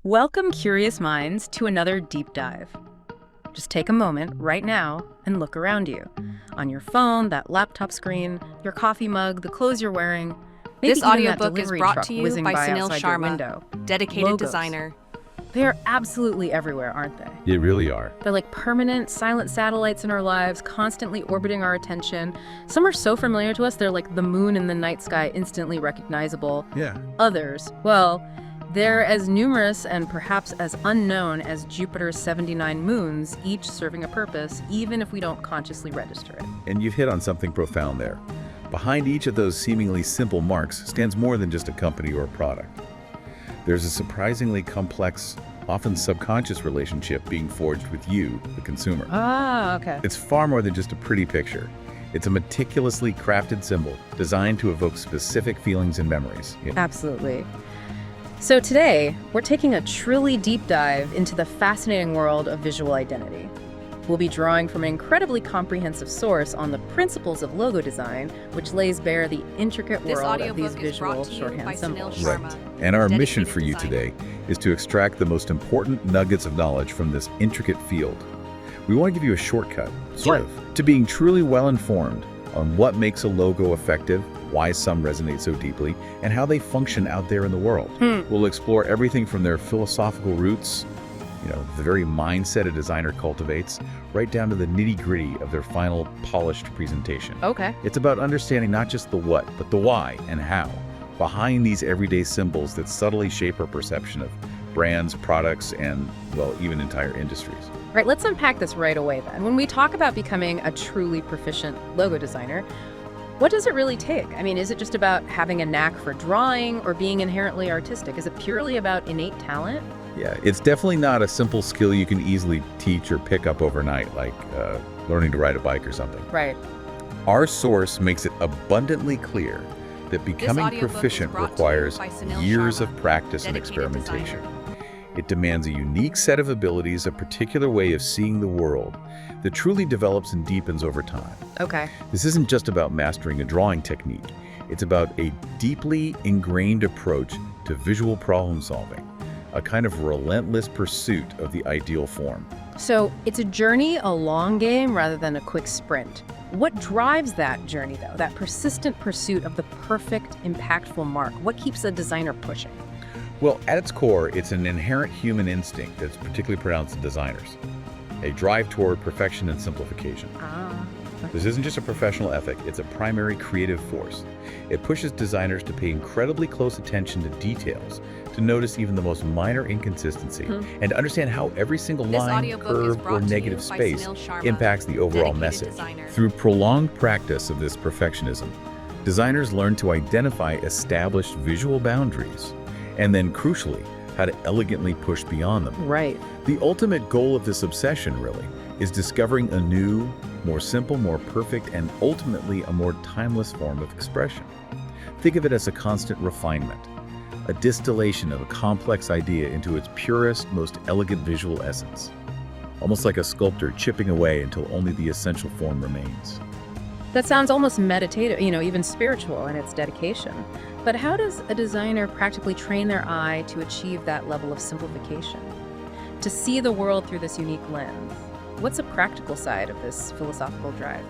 Welcome, curious minds, to another deep dive. Just take a moment right now and look around you. On your phone, that laptop screen, your coffee mug, the clothes you're wearing. Maybe This even that audiobook is delivery brought truck to you whizzing by by Sunil outside your Sharma, window. dedicated Logos. designer. They are absolutely everywhere, aren't they? They really are. They're like permanent, silent satellites in our lives, constantly orbiting our attention. Some are so familiar to us, they're like the moon in the night sky, instantly recognizable. Yeah. Others, well, they're as numerous and perhaps as unknown as Jupiter's 79 moons, each serving a purpose, even if we don't consciously register it. And you've hit on something profound there. Behind each of those seemingly simple marks stands more than just a company or a product. There's a surprisingly complex, often subconscious relationship being forged with you, the consumer. Ah, okay. It's far more than just a pretty picture. It's a meticulously crafted symbol designed to evoke specific feelings and memories. Absolutely. So today, we're taking a truly deep dive into the fascinating world of visual identity. We'll be drawing from an incredibly comprehensive source on the principles of logo design, which lays bare the intricate This world of audiobook these is visual brought to you by shorthand Sunil symbols. Sharma. Right. And our mission dedicated for you designer. today is to extract the most important nuggets of knowledge from this intricate field. We want to give you a shortcut, sort of, to being truly well-informed on what makes a logo effective, why some resonate so deeply, and how they function out there in the world. We'll explore everything from their philosophical roots, the very mindset a designer cultivates, right down to the nitty-gritty of their final polished presentation. Okay. It's about understanding not just the what, but the why and how behind these everyday symbols that subtly shape our perception of brands, products, and, well, even entire industries. Right, let's unpack this right away then. When we talk about becoming a truly proficient logo designer, what does it really take? I mean, is it just about having a knack for drawing or being inherently artistic? Is it purely about innate talent? Yeah, it's definitely not a simple skill you can easily teach or pick up overnight, like learning to ride a bike or something. Right. Our source makes it abundantly clear that becoming audiobook is proficient brought to you requires by Sunil years Sharma, of practice and dedicated experimentation. designer. It demands a unique set of abilities, a particular way of seeing the world that truly develops and deepens over time. Okay. This isn't just about mastering a drawing technique. It's about a deeply ingrained approach to visual problem solving, a kind of relentless pursuit of the ideal form. So it's a journey, a long game, rather than a quick sprint. What drives that journey, though? That persistent pursuit of the perfect, impactful mark? What keeps a designer pushing? Well, at its core, it's an inherent human instinct that's particularly pronounced in designers. A drive toward perfection and simplification. This isn't just a professional ethic, it's a primary creative force. It pushes designers to pay incredibly close attention to details, to notice even the most minor inconsistency, and to understand how every single This line, audiobook is curve, or brought to you negative by space Sunil Sharma, impacts the overall dedicated message. designer. Through prolonged practice of this perfectionism, designers learn to identify established visual boundaries, and then, crucially, how to elegantly push beyond them. Right. The ultimate goal of this obsession, really, is discovering a new, more simple, more perfect, and ultimately a more timeless form of expression. Think of it as a constant refinement, a distillation of a complex idea into its purest, most elegant visual essence. Almost like a sculptor chipping away until only the essential form remains. That sounds almost meditative, even spiritual in its dedication. But how does a designer practically train their eye to achieve that level of simplification? To see the world through this unique lens? What's a practical side of this philosophical drive?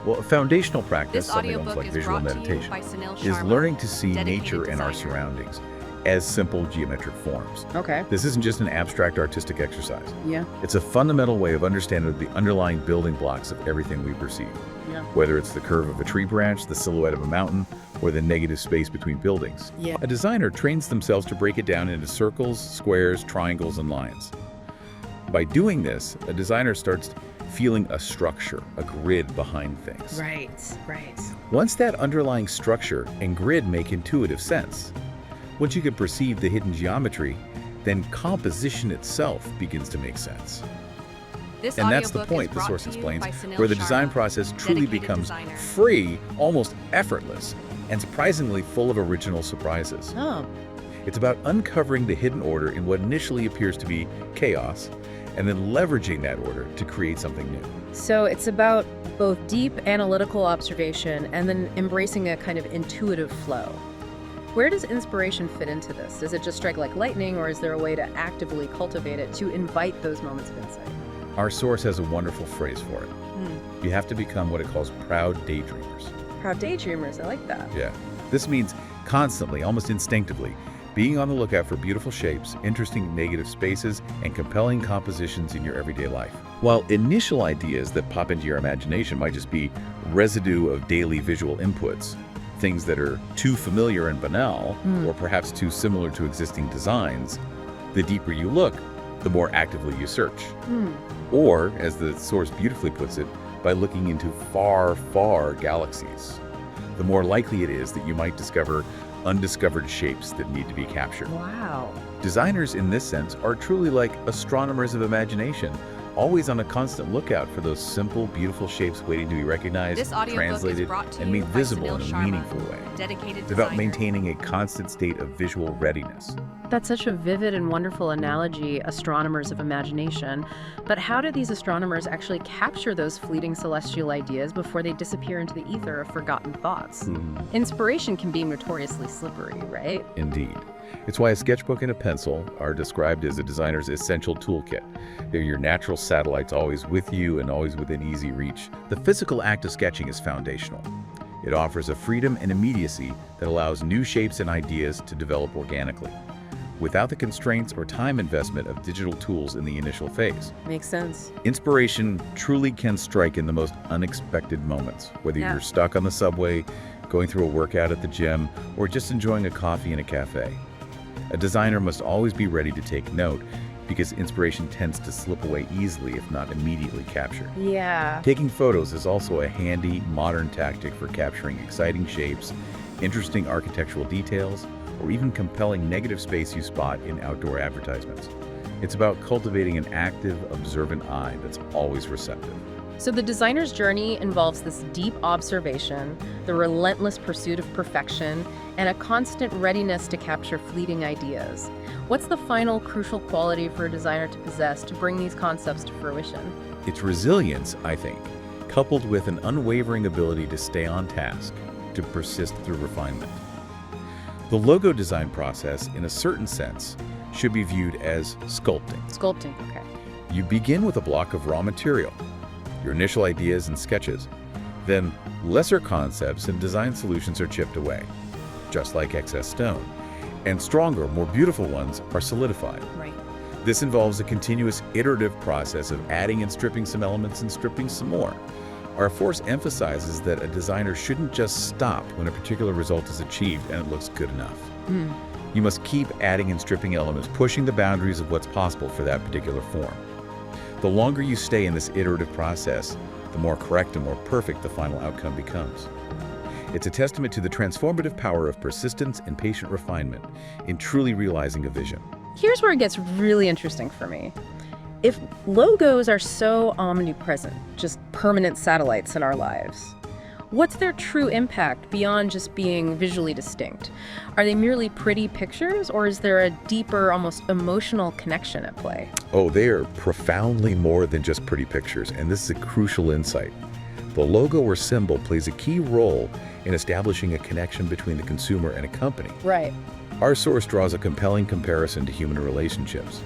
Well, a foundational practice, This something almost audiobook like is visual brought to you meditation, by Sunil is Sharma, learning to see dedicated nature and our designer. surroundings as simple geometric forms. Okay. This isn't just an abstract artistic exercise. Yeah. It's a fundamental way of understanding the underlying building blocks of everything we perceive. Yeah. Whether it's the curve of a tree branch, the silhouette of a mountain, or the negative space between buildings. Yeah. A designer trains themselves to break it down into circles, squares, triangles, and lines. By doing this, a designer starts feeling a structure, a grid behind things. Right. Once that underlying structure and grid make intuitive sense, once you can perceive the hidden geometry, then composition itself begins to make sense. This And that's the audiobook point, is the brought source to you explains, by Sunil where the design Sharma, process truly dedicated becomes designer. free, almost effortless, and surprisingly full of original surprises. Oh. It's about uncovering the hidden order in what initially appears to be chaos, and then leveraging that order to create something new. So it's about both deep analytical observation and then embracing a kind of intuitive flow. Where does inspiration fit into this? Does it just strike like lightning, or is there a way to actively cultivate it to invite those moments of insight? Our source has a wonderful phrase for it. You have to become what it calls proud daydreamers. Proud daydreamers, I like that. Yeah. This means constantly, almost instinctively, being on the lookout for beautiful shapes, interesting negative spaces, and compelling compositions in your everyday life. While initial ideas that pop into your imagination might just be residue of daily visual inputs, things that are too familiar and banal, or perhaps too similar to existing designs, the deeper you look, the more actively you search. Or, as the source beautifully puts it, by looking into far, far galaxies, the more likely it is that you might discover undiscovered shapes that need to be captured. Wow. Designers, in this sense, are truly like astronomers of imagination, always on a constant lookout for those simple, beautiful shapes waiting to be recognized, This audiobook is translated, brought to and you made by visible Sunil in a Sharma, meaningful way. dedicated It's about designer. maintaining a constant state of visual readiness. That's such a vivid and wonderful analogy, astronomers of imagination. But how do these astronomers actually capture those fleeting celestial ideas before they disappear into the ether of forgotten thoughts? Inspiration can be notoriously slippery, right? Indeed. It's why a sketchbook and a pencil are described as a designer's essential toolkit. They're your natural satellites, always with you and always within easy reach. The physical act of sketching is foundational. It offers a freedom and immediacy that allows new shapes and ideas to develop organically, without the constraints or time investment of digital tools in the initial phase. Makes sense. Inspiration truly can strike in the most unexpected moments, whether Yeah. you're stuck on the subway, going through a workout at the gym, or just enjoying a coffee in a cafe. A designer must always be ready to take note, because inspiration tends to slip away easily if not immediately captured. Yeah. Taking photos is also a handy, modern tactic for capturing exciting shapes, interesting architectural details, or even compelling negative space you spot in outdoor advertisements. It's about cultivating an active, observant eye that's always receptive. So the designer's journey involves this deep observation, the relentless pursuit of perfection, and a constant readiness to capture fleeting ideas. What's the final crucial quality for a designer to possess to bring these concepts to fruition? It's resilience, I think, coupled with an unwavering ability to stay on task, to persist through refinement. The logo design process, in a certain sense, should be viewed as sculpting. Sculpting, okay. You begin with a block of raw material, your initial ideas and sketches. Then lesser concepts and design solutions are chipped away, just like excess stone, and stronger, more beautiful ones are solidified. Right. This involves a continuous iterative process of adding and stripping some elements and stripping some more. Our force emphasizes that a designer shouldn't just stop when a particular result is achieved and it looks good enough. You must keep adding and stripping elements, pushing the boundaries of what's possible for that particular form. The longer you stay in this iterative process, the more correct and more perfect the final outcome becomes. It's a testament to the transformative power of persistence and patient refinement in truly realizing a vision. Here's where it gets really interesting for me. If logos are so omnipresent, just permanent satellites in our lives, what's their true impact beyond just being visually distinct? Are they merely pretty pictures, or is there a deeper, almost emotional connection at play? Oh, they are profoundly more than just pretty pictures, and this is a crucial insight. The logo or symbol plays a key role in establishing a connection between the consumer and a company. Right. Our source draws a compelling comparison to human relationships.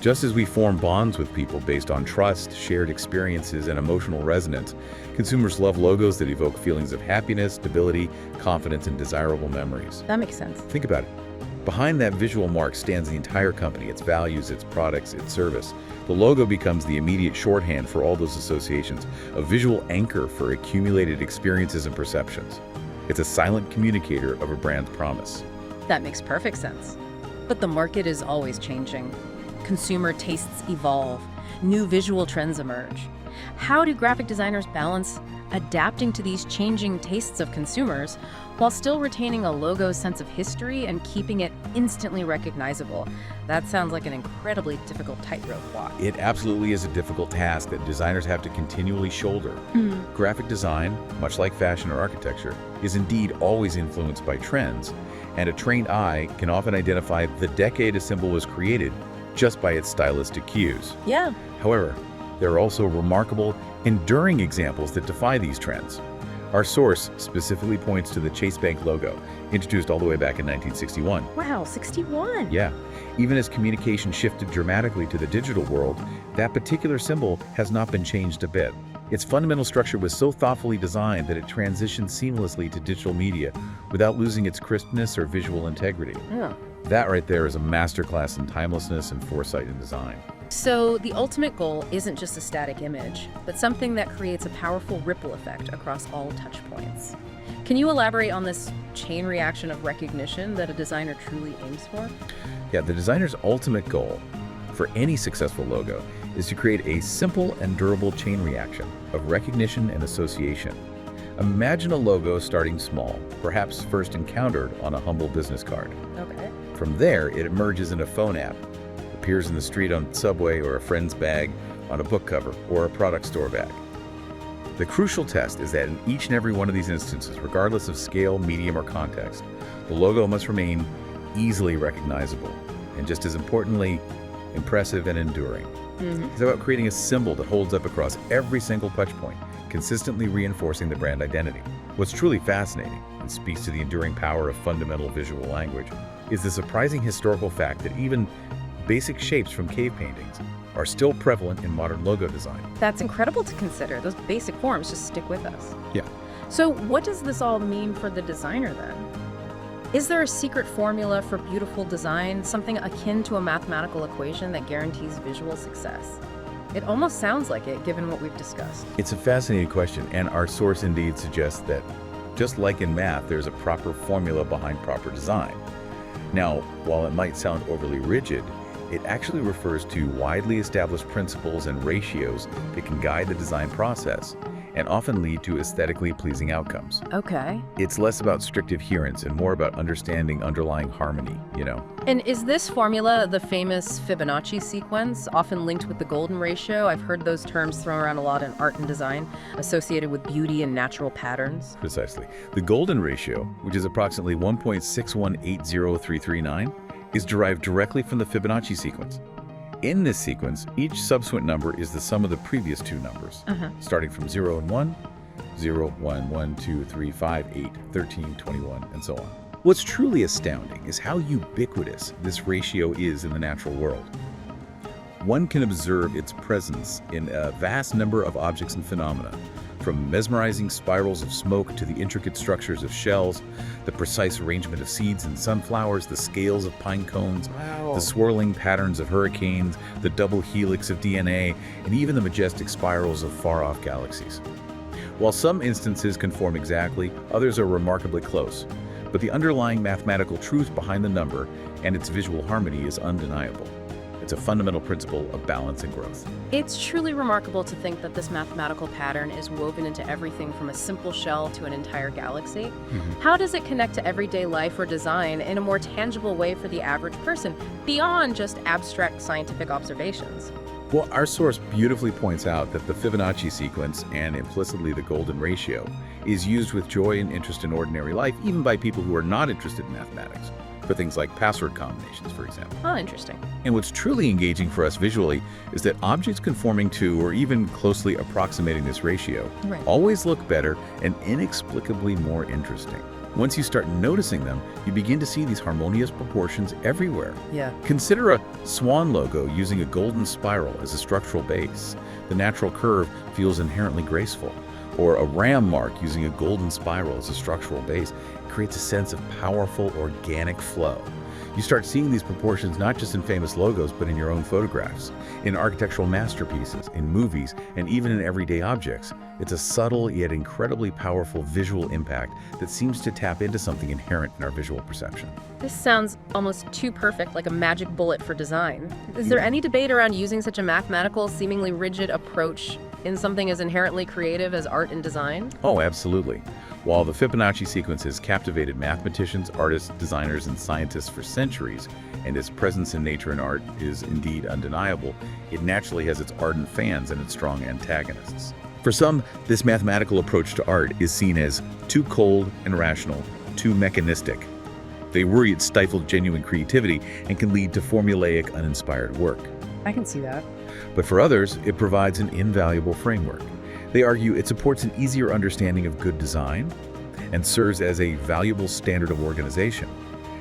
Just as we form bonds with people based on trust, shared experiences, and emotional resonance, consumers love logos that evoke feelings of happiness, stability, confidence, and desirable memories. That makes sense. Think about it. Behind that visual mark stands the entire company, its values, its products, its service. The logo becomes the immediate shorthand for all those associations, a visual anchor for accumulated experiences and perceptions. It's a silent communicator of a brand's promise. That makes perfect sense. But the market is always changing. Consumer tastes evolve. New visual trends emerge. How do graphic designers balance adapting to these changing tastes of consumers while still retaining a logo's sense of history and keeping it instantly recognizable? That sounds like an incredibly difficult tightrope walk. It absolutely is a difficult task that designers have to continually shoulder. Graphic design, much like fashion or architecture, is indeed always influenced by trends, and a trained eye can often identify the decade a symbol was created just by its stylistic cues. Yeah. However, there are also remarkable, enduring examples that defy these trends. Our source specifically points to the Chase Bank logo, introduced all the way back in 1961. Wow, 61. Yeah, even as communication shifted dramatically to the digital world, that particular symbol has not been changed a bit. Its fundamental structure was so thoughtfully designed that it transitioned seamlessly to digital media without losing its crispness or visual integrity. Yeah. That right there is a masterclass in timelessness and foresight in design. So the ultimate goal isn't just a static image, but something that creates a powerful ripple effect across all touch points. Can you elaborate on this chain reaction of recognition that a designer truly aims for? Yeah, the designer's ultimate goal for any successful logo is to create a simple and durable chain reaction of recognition and association. Imagine a logo starting small, perhaps first encountered on a humble business card. Okay. From there, it emerges in a phone app, appears in the street on subway or a friend's bag, on a book cover, or a product store bag. The crucial test is that in each and every one of these instances, regardless of scale, medium, or context, the logo must remain easily recognizable, and just as importantly, impressive and enduring. It's about creating a symbol that holds up across every single touch point, consistently reinforcing the brand identity. What's truly fascinating, and speaks to the enduring power of fundamental visual language, is the surprising historical fact that even basic shapes from cave paintings are still prevalent in modern logo design. That's incredible to consider. Those basic forms just stick with us. Yeah. So what does this all mean for the designer then? Is there a secret formula for beautiful design, something akin to a mathematical equation that guarantees visual success? It almost sounds like it, given what we've discussed. It's a fascinating question, and our source indeed suggests that, just like in math, there's a proper formula behind proper design. Now, while it might sound overly rigid, it actually refers to widely established principles and ratios that can guide the design process and often lead to aesthetically pleasing outcomes. Okay. It's less about strict adherence and more about understanding underlying harmony, And is this formula the famous Fibonacci sequence, often linked with the golden ratio? I've heard those terms thrown around a lot in art and design, associated with beauty and natural patterns. Precisely. The golden ratio, which is approximately 1.6180339, is derived directly from the Fibonacci sequence. In this sequence, each subsequent number is the sum of the previous two numbers, starting from 0 and 1, 0, 1, 1, 2, 3, 5, 8, 13, 21, and so on. What's truly astounding is how ubiquitous this ratio is in the natural world. One can observe its presence in a vast number of objects and phenomena, from mesmerizing spirals of smoke to the intricate structures of shells, the precise arrangement of seeds in sunflowers, the scales of pine cones, the swirling patterns of hurricanes, the double helix of DNA, and even the majestic spirals of far-off galaxies. While some instances conform exactly, others are remarkably close, but the underlying mathematical truth behind the number and its visual harmony is undeniable. It's a fundamental principle of balance and growth. It's truly remarkable to think that this mathematical pattern is woven into everything from a simple shell to an entire galaxy. How does it connect to everyday life or design in a more tangible way for the average person, beyond just abstract scientific observations? Well, our source beautifully points out that the Fibonacci sequence, and implicitly the golden ratio, is used with joy and interest in ordinary life, even by people who are not interested in mathematics, for things like password combinations, for example. Oh, interesting. And what's truly engaging for us visually is that objects conforming to or even closely approximating this ratio always look better and inexplicably more interesting. Once you start noticing them, you begin to see these harmonious proportions everywhere. Yeah. Consider a swan logo using a golden spiral as a structural base. The natural curve feels inherently graceful. Or a ram mark using a golden spiral as a structural base creates a sense of powerful organic flow. You start seeing these proportions not just in famous logos, but in your own photographs, in architectural masterpieces, in movies, and even in everyday objects. It's a subtle yet incredibly powerful visual impact that seems to tap into something inherent in our visual perception. This sounds almost too perfect, like a magic bullet for design. Is there any debate around using such a mathematical, seemingly rigid approach in something as inherently creative as art and design? Oh, absolutely. While the Fibonacci sequence has captivated mathematicians, artists, designers, and scientists for centuries, and its presence in nature and art is indeed undeniable, it naturally has its ardent fans and its strong antagonists. For some, this mathematical approach to art is seen as too cold and rational, too mechanistic. They worry it stifles genuine creativity and can lead to formulaic, uninspired work. I can see that. But for others, it provides an invaluable framework. They argue it supports an easier understanding of good design and serves as a valuable standard of organization,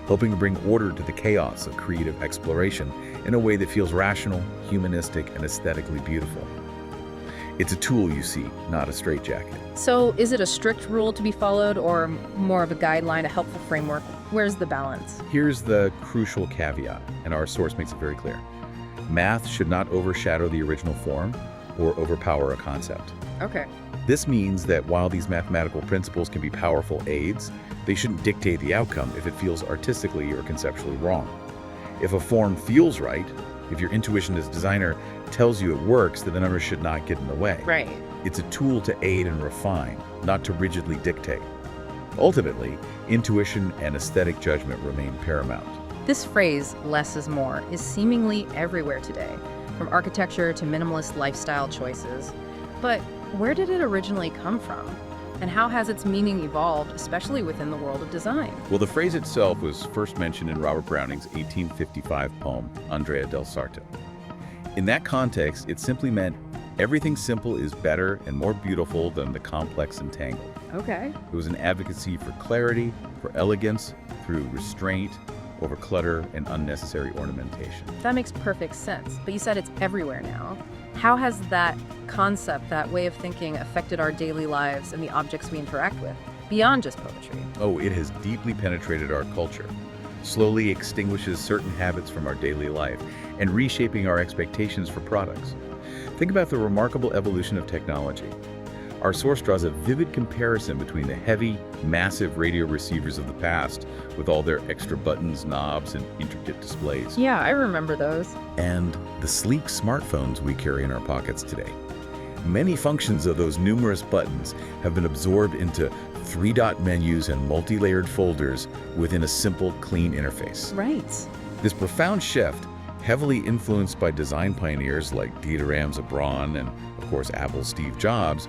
helping to bring order to the chaos of creative exploration in a way that feels rational, humanistic, and aesthetically beautiful. It's a tool, you see, not a straitjacket. So is it a strict rule to be followed or more of a guideline, a helpful framework? Where's the balance? Here's the crucial caveat, and our source makes it very clear. Math should not overshadow the original form or overpower a concept. Okay. This means that while these mathematical principles can be powerful aids, they shouldn't dictate the outcome if it feels artistically or conceptually wrong. If a form feels right, if your intuition as designer tells you it works, then the numbers should not get in the way. Right. It's a tool to aid and refine, not to rigidly dictate. Ultimately, intuition and aesthetic judgment remain paramount. This phrase, less is more, is seemingly everywhere today, from architecture to minimalist lifestyle choices. But where did it originally come from? And how has its meaning evolved, especially within the world of design? Well, the phrase itself was first mentioned in Robert Browning's 1855 poem, Andrea del Sarto. In that context, it simply meant everything simple is better and more beautiful than the complex and tangled. Okay. It was an advocacy for clarity, for elegance, through restraint, over clutter and unnecessary ornamentation. That makes perfect sense. But you said it's everywhere now. How has that concept, that way of thinking, affected our daily lives and the objects we interact with, beyond just poetry? Oh, it has deeply penetrated our culture, slowly extinguishes certain habits from our daily life, and reshaping our expectations for products. Think about the remarkable evolution of technology. Our source draws a vivid comparison between the heavy, massive radio receivers of the past, with all their extra buttons, knobs, and intricate displays, Yeah, I remember those. and the sleek smartphones we carry in our pockets today. Many functions of those numerous buttons have been absorbed into three-dot menus and multi-layered folders within a simple, clean interface. Right. This profound shift, heavily influenced by design pioneers like Dieter Rams-Abraun and, of course, Apple's Steve Jobs,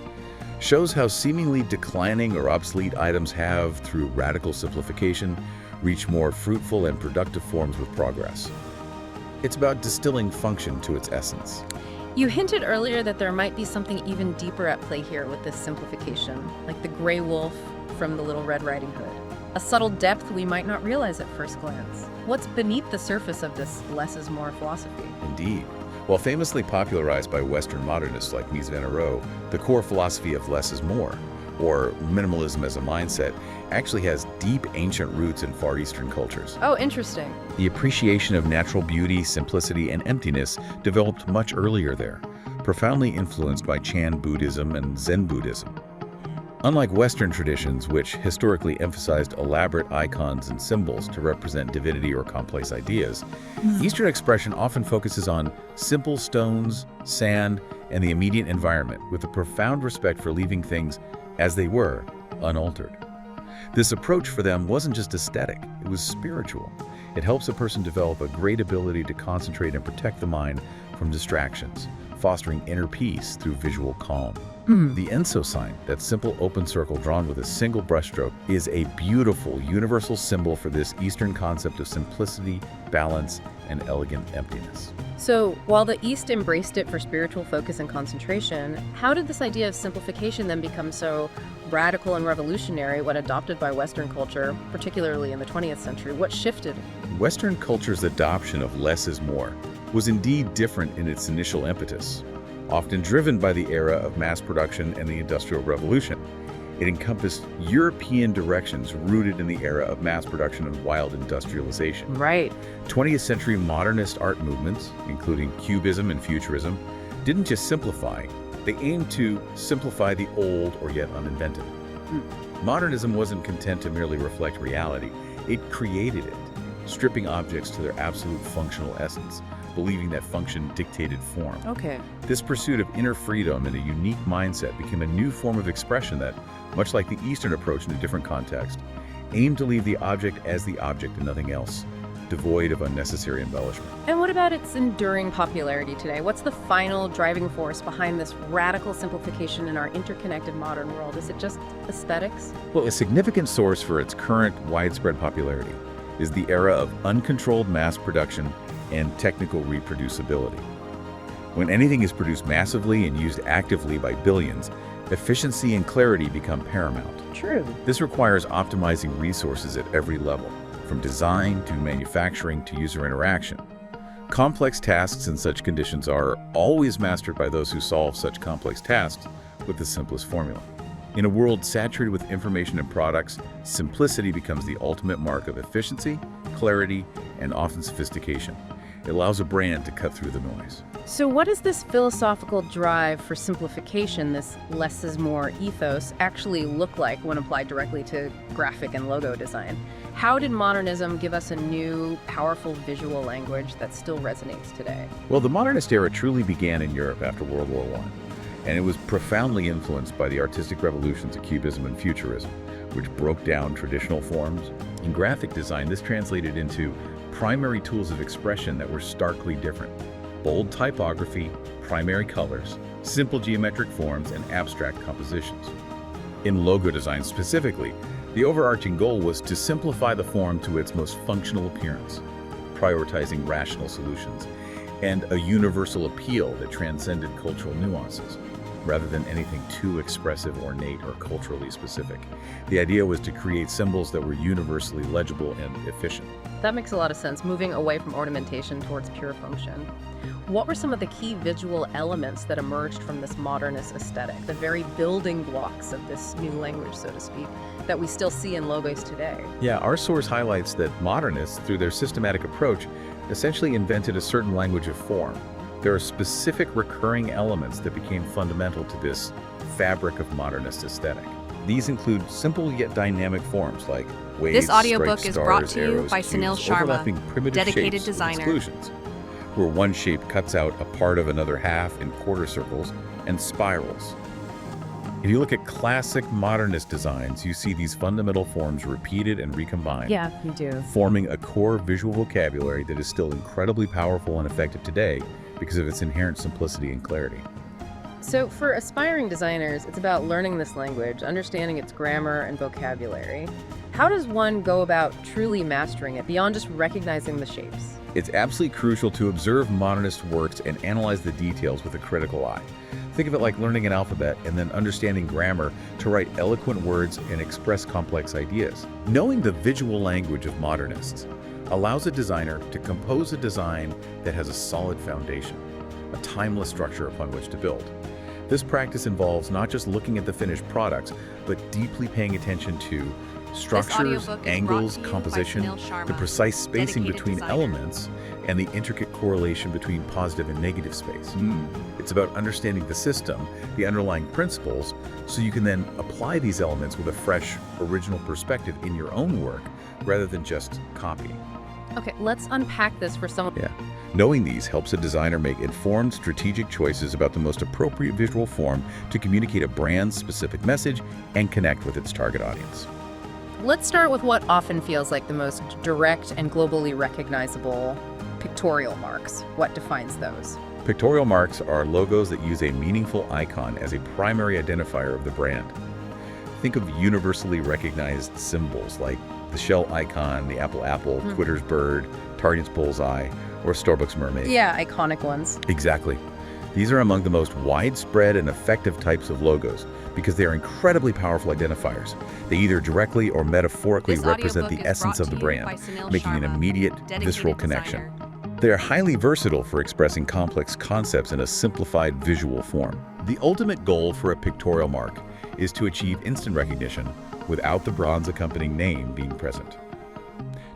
shows how seemingly declining or obsolete items have, through radical simplification, reached more fruitful and productive forms with progress. It's about distilling function to its essence. You hinted earlier that there might be something even deeper at play here with this simplification, like the gray wolf from the Little Red Riding Hood. A subtle depth we might not realize at first glance. What's beneath the surface of this less is more philosophy? Indeed. While famously popularized by Western modernists like Mies van der Rohe, the core philosophy of less is more, or minimalism as a mindset, actually has deep ancient roots in Far Eastern cultures. Oh, interesting. The appreciation of natural beauty, simplicity, and emptiness developed much earlier there, profoundly influenced by Chan Buddhism and Zen Buddhism. Unlike Western traditions, which historically emphasized elaborate icons and symbols to represent divinity or complex ideas, Eastern expression often focuses on simple stones, sand, and the immediate environment, with a profound respect for leaving things as they were, unaltered. This approach for them wasn't just aesthetic, it was spiritual. It helps a person develop a great ability to concentrate and protect the mind from distractions, fostering inner peace through visual calm. The Enso sign, that simple open circle drawn with a single brushstroke, is a beautiful universal symbol for this Eastern concept of simplicity, balance, and elegant emptiness. So, while the East embraced it for spiritual focus and concentration, how did this idea of simplification then become so radical and revolutionary when adopted by Western culture, particularly in the 20th century? What shifted? Western culture's adoption of less is more was indeed different in its initial impetus. Often driven by the era of mass production and the Industrial Revolution, it encompassed European directions rooted in the era of mass production and wild industrialization. Right. 20th century modernist art movements, including Cubism and Futurism, didn't just simplify, they aimed to simplify the old or yet uninvented. Modernism wasn't content to merely reflect reality, it created it, stripping objects to their absolute functional essence, believing that function dictated form. Okay. This pursuit of inner freedom and a unique mindset became a new form of expression that, much like the Eastern approach in a different context, aimed to leave the object as the object and nothing else, devoid of unnecessary embellishment. And what about its enduring popularity today? What's the final driving force behind this radical simplification in our interconnected modern world? Is it just aesthetics? Well, a significant source for its current widespread popularity is the era of uncontrolled mass production and technical reproducibility. When anything is produced massively and used actively by billions, efficiency and clarity become paramount. True. This requires optimizing resources at every level, from design to manufacturing to user interaction. Complex tasks in such conditions are always mastered by those who solve such complex tasks with the simplest formula. In a world saturated with information and products, simplicity becomes the ultimate mark of efficiency, clarity, and often sophistication. It allows a brand to cut through the noise. So what does this philosophical drive for simplification, this less is more ethos, actually look like when applied directly to graphic and logo design? How did modernism give us a new, powerful visual language that still resonates today? Well, the modernist era truly began in Europe after World War I, and it was profoundly influenced by the artistic revolutions of Cubism and Futurism, which broke down traditional forms. In graphic design, this translated into primary tools of expression that were starkly different: bold typography, primary colors, simple geometric forms, and abstract compositions. In logo design specifically, the overarching goal was to simplify the form to its most functional appearance, prioritizing rational solutions, and a universal appeal that transcended cultural nuances, rather than anything too expressive, ornate, or culturally specific. The idea was to create symbols that were universally legible and efficient. That makes a lot of sense, moving away from ornamentation towards pure function. What were some of the key visual elements that emerged from this modernist aesthetic, the very building blocks of this new language, so to speak, that we still see in logos today? Yeah, our source highlights that modernists, through their systematic approach, essentially invented a certain language of form. There are specific recurring elements that became fundamental to this fabric of modernist aesthetic. These include simple yet dynamic forms like waves, This audiobook stripes, is brought stars, to you arrows, by cubes, Sunil Sharma, overlapping primitive dedicated shapes with designer. exclusions, where one shape cuts out a part of another half in quarter circles and spirals. If you look at classic modernist designs, you see these fundamental forms repeated and recombined, Yeah, you do. forming a core visual vocabulary that is still incredibly powerful and effective today because of its inherent simplicity and clarity. So for aspiring designers, it's about learning this language, understanding its grammar and vocabulary. How does one go about truly mastering it beyond just recognizing the shapes? It's absolutely crucial to observe modernist works and analyze the details with a critical eye. Think of it like learning an alphabet and then understanding grammar to write eloquent words and express complex ideas. Knowing the visual language of modernists allows a designer to compose a design that has a solid foundation, a timeless structure upon which to build. This practice involves not just looking at the finished products, but deeply paying attention to structures, audiobook is angles, brought to you by composition, Sunil Sharma, the precise spacing dedicated between designer. elements, and the intricate correlation between positive and negative space. It's about understanding the system, the underlying principles, so you can then apply these elements with a fresh, original perspective in your own work, rather than just copying. Okay, let's unpack this for someone. Yeah. Knowing these helps a designer make informed, strategic choices about the most appropriate visual form to communicate a brand's specific message and connect with its target audience. Let's start with what often feels like the most direct and globally recognizable pictorial marks. What defines those? Pictorial marks are logos that use a meaningful icon as a primary identifier of the brand. Think of universally recognized symbols like the Shell icon, the apple, Twitter's bird, Target's bullseye, or Starbucks mermaid. Yeah, iconic ones. Exactly. These are among the most widespread and effective types of logos because they are incredibly powerful identifiers. They either directly or metaphorically This represent the audiobook is essence brought of the to you by brand, Sunil making an Sharma, immediate, dedicated visceral designer. connection. They are highly versatile for expressing complex concepts in a simplified visual form. The ultimate goal for a pictorial mark is to achieve instant recognition without the bronze accompanying name being present.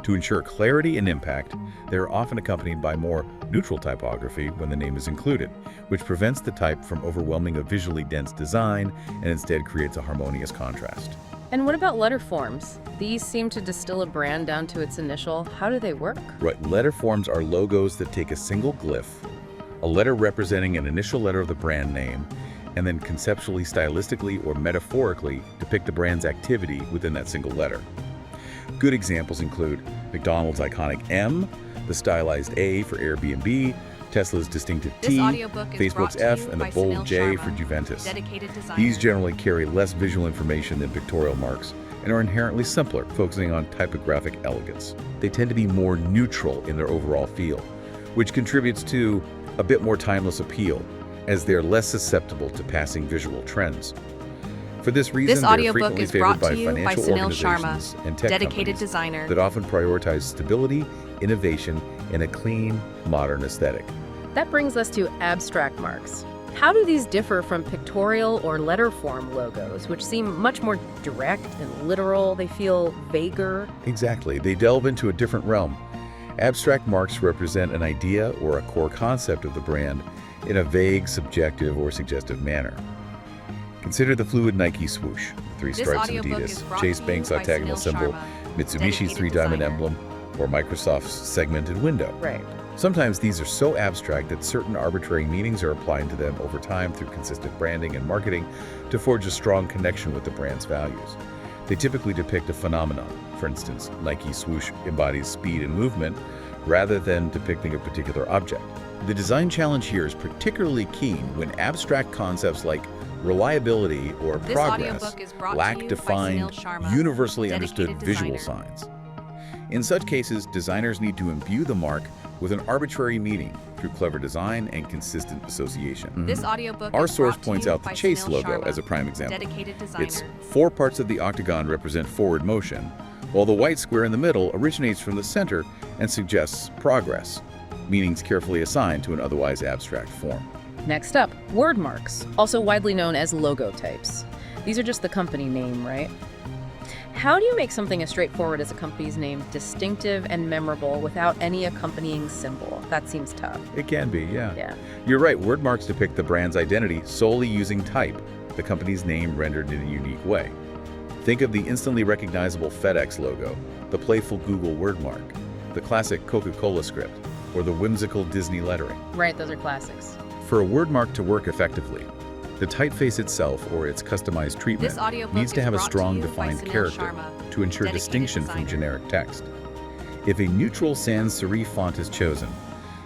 To ensure clarity and impact, they are often accompanied by more neutral typography when the name is included, which prevents the type from overwhelming a visually dense design and instead creates a harmonious contrast. And what about letter forms? These seem to distill a brand down to its initial. How do they work? Right, letter forms are logos that take a single glyph, a letter representing an initial letter of the brand name, and then conceptually, stylistically, or metaphorically depict the brand's activity within that single letter. Good examples include McDonald's iconic M, the stylized A for Airbnb, Tesla's distinctive This T, audiobook is brought Facebook's to F, you and the by bold Sunil J Sharma, for Juventus. dedicated designer. These generally carry less visual information than pictorial marks and are inherently simpler, focusing on typographic elegance. They tend to be more neutral in their overall feel, which contributes to a bit more timeless appeal, as they're less susceptible to passing visual trends. For this reason, This they're audiobook frequently is favored brought by to you by financial Sunil organizations Sharma, and tech dedicated companies designer. that often prioritize stability, innovation, and a clean, modern aesthetic. That brings us to abstract marks. How do these differ from pictorial or letter form logos, which seem much more direct and literal? They feel vaguer. Exactly. They delve into a different realm. Abstract marks represent an idea or a core concept of the brand in a vague, subjective, or suggestive manner. Consider the fluid Nike swoosh, the three This stripes of audiobook is Adidas, brought Chase to you Bank's by octagonal Sunil symbol, Sharma, Mitsubishi's dedicated three-diamond designer. emblem, or Microsoft's segmented window. Right. Sometimes these are so abstract that certain arbitrary meanings are applied to them over time through consistent branding and marketing to forge a strong connection with the brand's values. They typically depict a phenomenon. For instance, Nike swoosh embodies speed and movement rather than depicting a particular object. The design challenge here is particularly keen when abstract concepts like reliability or This progress audiobook is brought to lack you by defined, Sunil Sharma, universally dedicated understood visual designer. signs. In such cases, designers need to imbue the mark with an arbitrary meaning through clever design and consistent association. This audiobook Our is source brought to points you out the by Chase Sunil logo Sharma, as a prime example. dedicated designer. Its 4 parts of the octagon represent forward motion, while the white square in the middle originates from the center and suggests progress, meanings carefully assigned to an otherwise abstract form. Next up, word marks, also widely known as logotypes. These are just the company name, right? How do you make something as straightforward as a company's name distinctive and memorable without any accompanying symbol? That seems tough. It can be, yeah. Yeah. You're right, word marks depict the brand's identity solely using type, the company's name rendered in a unique way. Think of the instantly recognizable FedEx logo, the playful Google word mark, the classic Coca-Cola script, or the whimsical Disney lettering. Right, those are classics. For a word mark to work effectively, the typeface itself or its customized treatment This audiobook needs to is have a brought to strong you by defined Sunil character Sharma, to ensure dedicated distinction from designer. generic text. If a neutral sans serif font is chosen,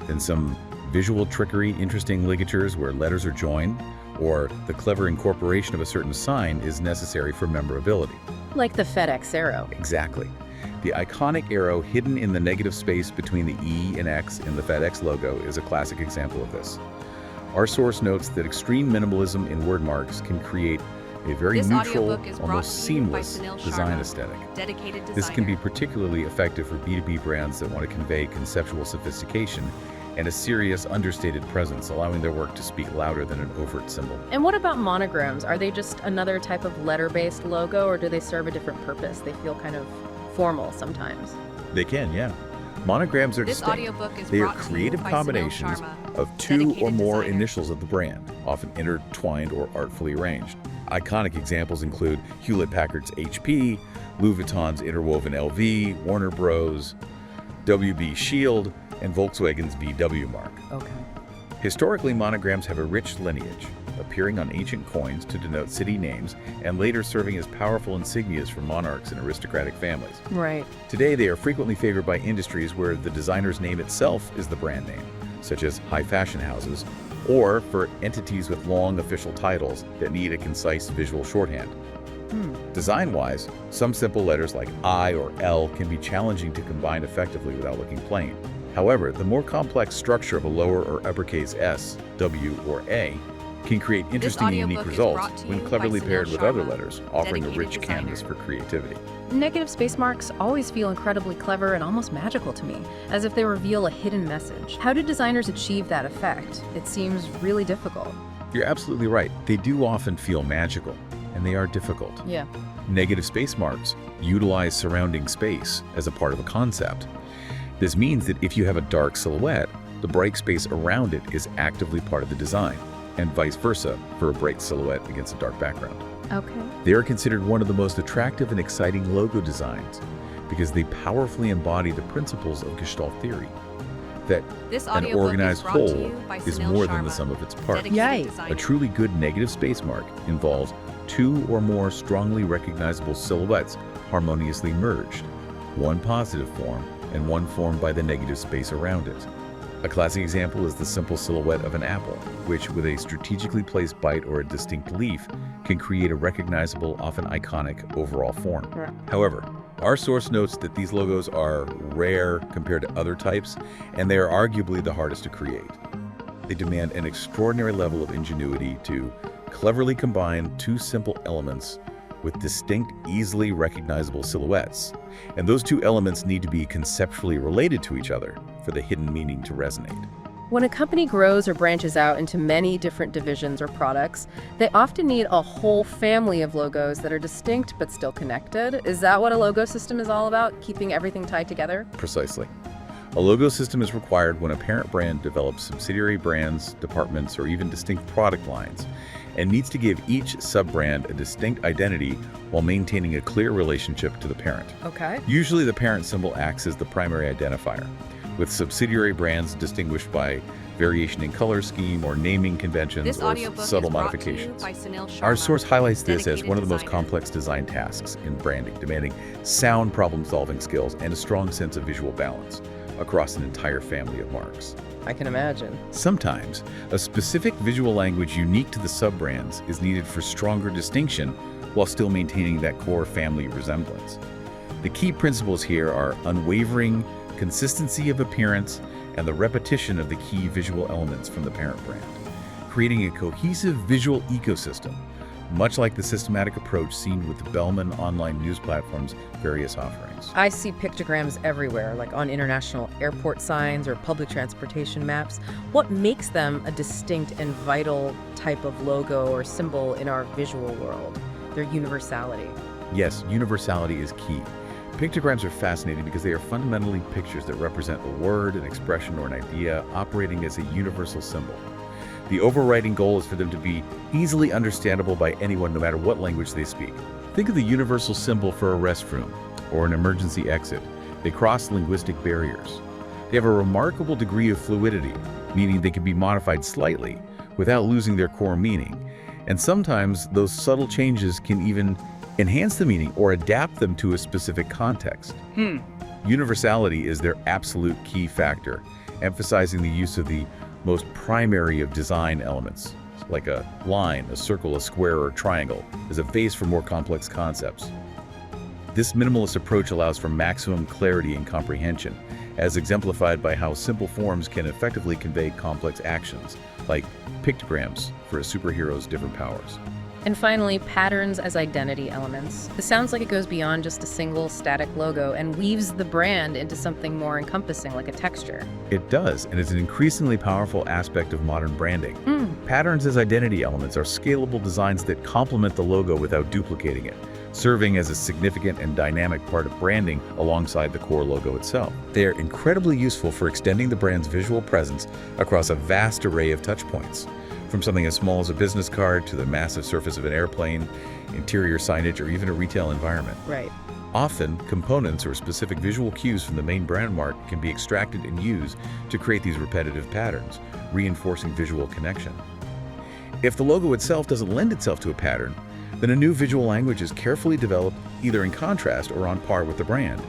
then some visual trickery, interesting ligatures where letters are joined, or the clever incorporation of a certain sign is necessary for memorability. Like the FedEx arrow. Exactly. The iconic arrow hidden in the negative space between the E and X in the FedEx logo is a classic example of this. Our source notes that extreme minimalism in word marks can create a very This neutral, audiobook is brought almost to you by seamless Sunil design Sharma, aesthetic. dedicated designer. This can be particularly effective for B2B brands that want to convey conceptual sophistication and a serious, understated presence, allowing their work to speak louder than an overt symbol. And what about monograms? Are they just another type of letter-based logo, or do they serve a different purpose? They feel kind of formal sometimes. They can, yeah. Monograms are This distinct. audiobook is They are brought to you creative by Sunil combinations Sharma, of 2 dedicated or more designer. initials of the brand, often intertwined or artfully arranged. Iconic examples include Hewlett-Packard's HP, Louis Vuitton's interwoven LV, Warner Bros., WB Shield, and Volkswagen's VW mark. Okay. Historically, monograms have a rich lineage, appearing on ancient coins to denote city names and later serving as powerful insignias for monarchs and aristocratic families. Right. Today, they are frequently favored by industries where the designer's name itself is the brand name, such as high fashion houses, or for entities with long official titles that need a concise visual shorthand. Design-wise, some simple letters like I or L can be challenging to combine effectively without looking plain. However, the more complex structure of a lower or uppercase S, W, or A can create interesting and unique audiobook is results brought to when you cleverly by Sunil paired with other Sharma, letters, offering a dedicated rich designer. canvas for creativity. Negative space marks always feel incredibly clever and almost magical to me, as if they reveal a hidden message. How do designers achieve that effect? It seems really difficult. You're absolutely right. They do often feel magical, and they are difficult. Yeah. Negative space marks utilize surrounding space as a part of a concept. This means that if you have a dark silhouette, the bright space around it is actively part of the design, and vice versa for a bright silhouette against a dark background. Okay. They are considered one of the most attractive and exciting logo designs because they powerfully embody the principles of Gestalt theory, that This an audiobook organized is brought to whole you by is Sunil more than the Sharma, sum of its parts. dedicated Yay. designer. A truly good negative space mark involves 2 or more strongly recognizable silhouettes harmoniously merged, one positive form and one formed by the negative space around it. A classic example is the simple silhouette of an apple, which with a strategically placed bite or a distinct leaf can create a recognizable, often iconic overall form. Right. However, our source notes that these logos are rare compared to other types, and they are arguably the hardest to create. They demand an extraordinary level of ingenuity to cleverly combine two simple elements with distinct, easily recognizable silhouettes. And those two elements need to be conceptually related to each other for the hidden meaning to resonate. When a company grows or branches out into many different divisions or products, they often need a whole family of logos that are distinct but still connected. Is that what a logo system is all about, keeping everything tied together? Precisely. A logo system is required when a parent brand develops subsidiary brands, departments, or even distinct product lines, and needs to give each sub-brand a distinct identity while maintaining a clear relationship to the parent. Okay. Usually the parent symbol acts as the primary identifier, with subsidiary brands distinguished by variation in color scheme or naming conventions This or audiobook subtle is brought to you modifications. by Sunil Sharma, Our source highlights this as dedicated one of the most designer. complex design tasks in branding, demanding sound problem-solving skills and a strong sense of visual balance across an entire family of marks. I can imagine. Sometimes, a specific visual language unique to the sub-brands is needed for stronger distinction while still maintaining that core family resemblance. The key principles here are unwavering consistency of appearance and the repetition of the key visual elements from the parent brand, creating a cohesive visual ecosystem, much like the systematic approach seen with the Bellman online news platform's various offerings. I see pictograms everywhere, like on international airport signs or public transportation maps. What makes them a distinct and vital type of logo or symbol in our visual world? Their universality. Yes, universality is key. Pictograms are fascinating because they are fundamentally pictures that represent a word, an expression, or an idea operating as a universal symbol. The overriding goal is for them to be easily understandable by anyone, no matter what language they speak. Think of the universal symbol for a restroom or an emergency exit. They cross linguistic barriers. They have a remarkable degree of fluidity, meaning they can be modified slightly without losing their core meaning. And sometimes those subtle changes can even enhance the meaning or adapt them to a specific context. Universality is their absolute key factor, emphasizing the use of the most primary of design elements, like a line, a circle, a square, or a triangle, as a base for more complex concepts. This minimalist approach allows for maximum clarity and comprehension, as exemplified by how simple forms can effectively convey complex actions, like pictograms for a superhero's different powers. And finally, patterns as identity elements. This sounds like it goes beyond just a single static logo and weaves the brand into something more encompassing, like a texture. It does, and it's an increasingly powerful aspect of modern branding. Patterns as identity elements are scalable designs that complement the logo without duplicating it, serving as a significant and dynamic part of branding alongside the core logo itself. They are incredibly useful for extending the brand's visual presence across a vast array of touchpoints, from something as small as a business card to the massive surface of an airplane, interior signage, or even a retail environment. Right. Often, components or specific visual cues from the main brand mark can be extracted and used to create these repetitive patterns, reinforcing visual connection. If the logo itself doesn't lend itself to a pattern, then a new visual language is carefully developed either in contrast or on par with the brand,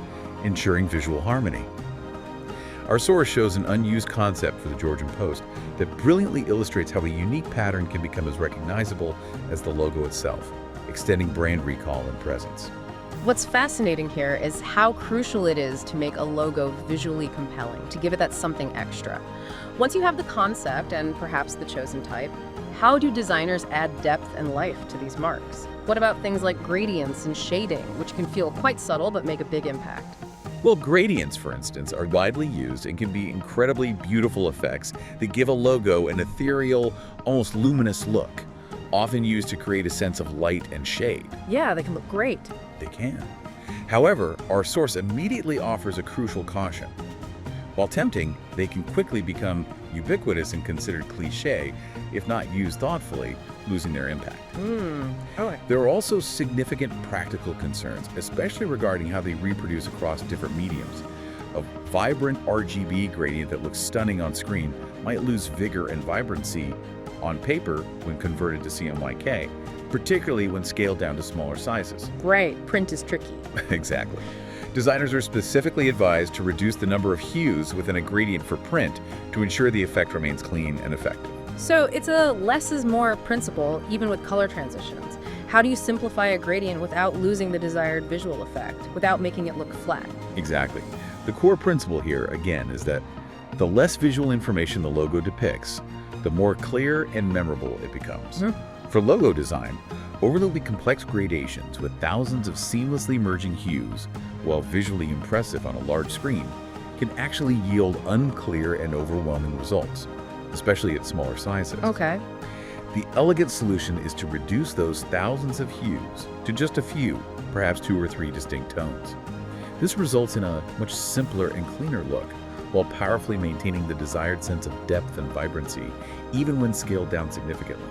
ensuring visual harmony. Our source shows an unused concept for the Georgian Post that brilliantly illustrates how a unique pattern can become as recognizable as the logo itself, extending brand recall and presence. What's fascinating here is how crucial it is to make a logo visually compelling, to give it that something extra. Once you have the concept and perhaps the chosen type, how do designers add depth and life to these marks? What about things like gradients and shading, which can feel quite subtle but make a big impact? Well, gradients, for instance, are widely used and can be incredibly beautiful effects that give a logo an ethereal, almost luminous look, often used to create a sense of light and shade. Yeah, they can look great. They can. However, our source immediately offers a crucial caution. While tempting, they can quickly become ubiquitous and considered cliché if not used thoughtfully, losing their impact. There are also significant practical concerns, especially regarding how they reproduce across different mediums. A vibrant RGB gradient that looks stunning on screen might lose vigor and vibrancy on paper when converted to CMYK, particularly when scaled down to smaller sizes. Right, print is tricky. Exactly. Designers are specifically advised to reduce the number of hues within a gradient for print to ensure the effect remains clean and effective. So it's a less is more principle, even with color transitions. How do you simplify a gradient without losing the desired visual effect, without making it look flat? Exactly. The core principle here, again, is that the less visual information the logo depicts, the more clear and memorable it becomes. For logo design, overly complex gradations with thousands of seamlessly merging hues, while visually impressive on a large screen, can actually yield unclear and overwhelming results, especially at smaller sizes. Okay. The elegant solution is to reduce those thousands of hues to just a few, perhaps 2 or 3 distinct tones. This results in a much simpler and cleaner look, while powerfully maintaining the desired sense of depth and vibrancy, even when scaled down significantly.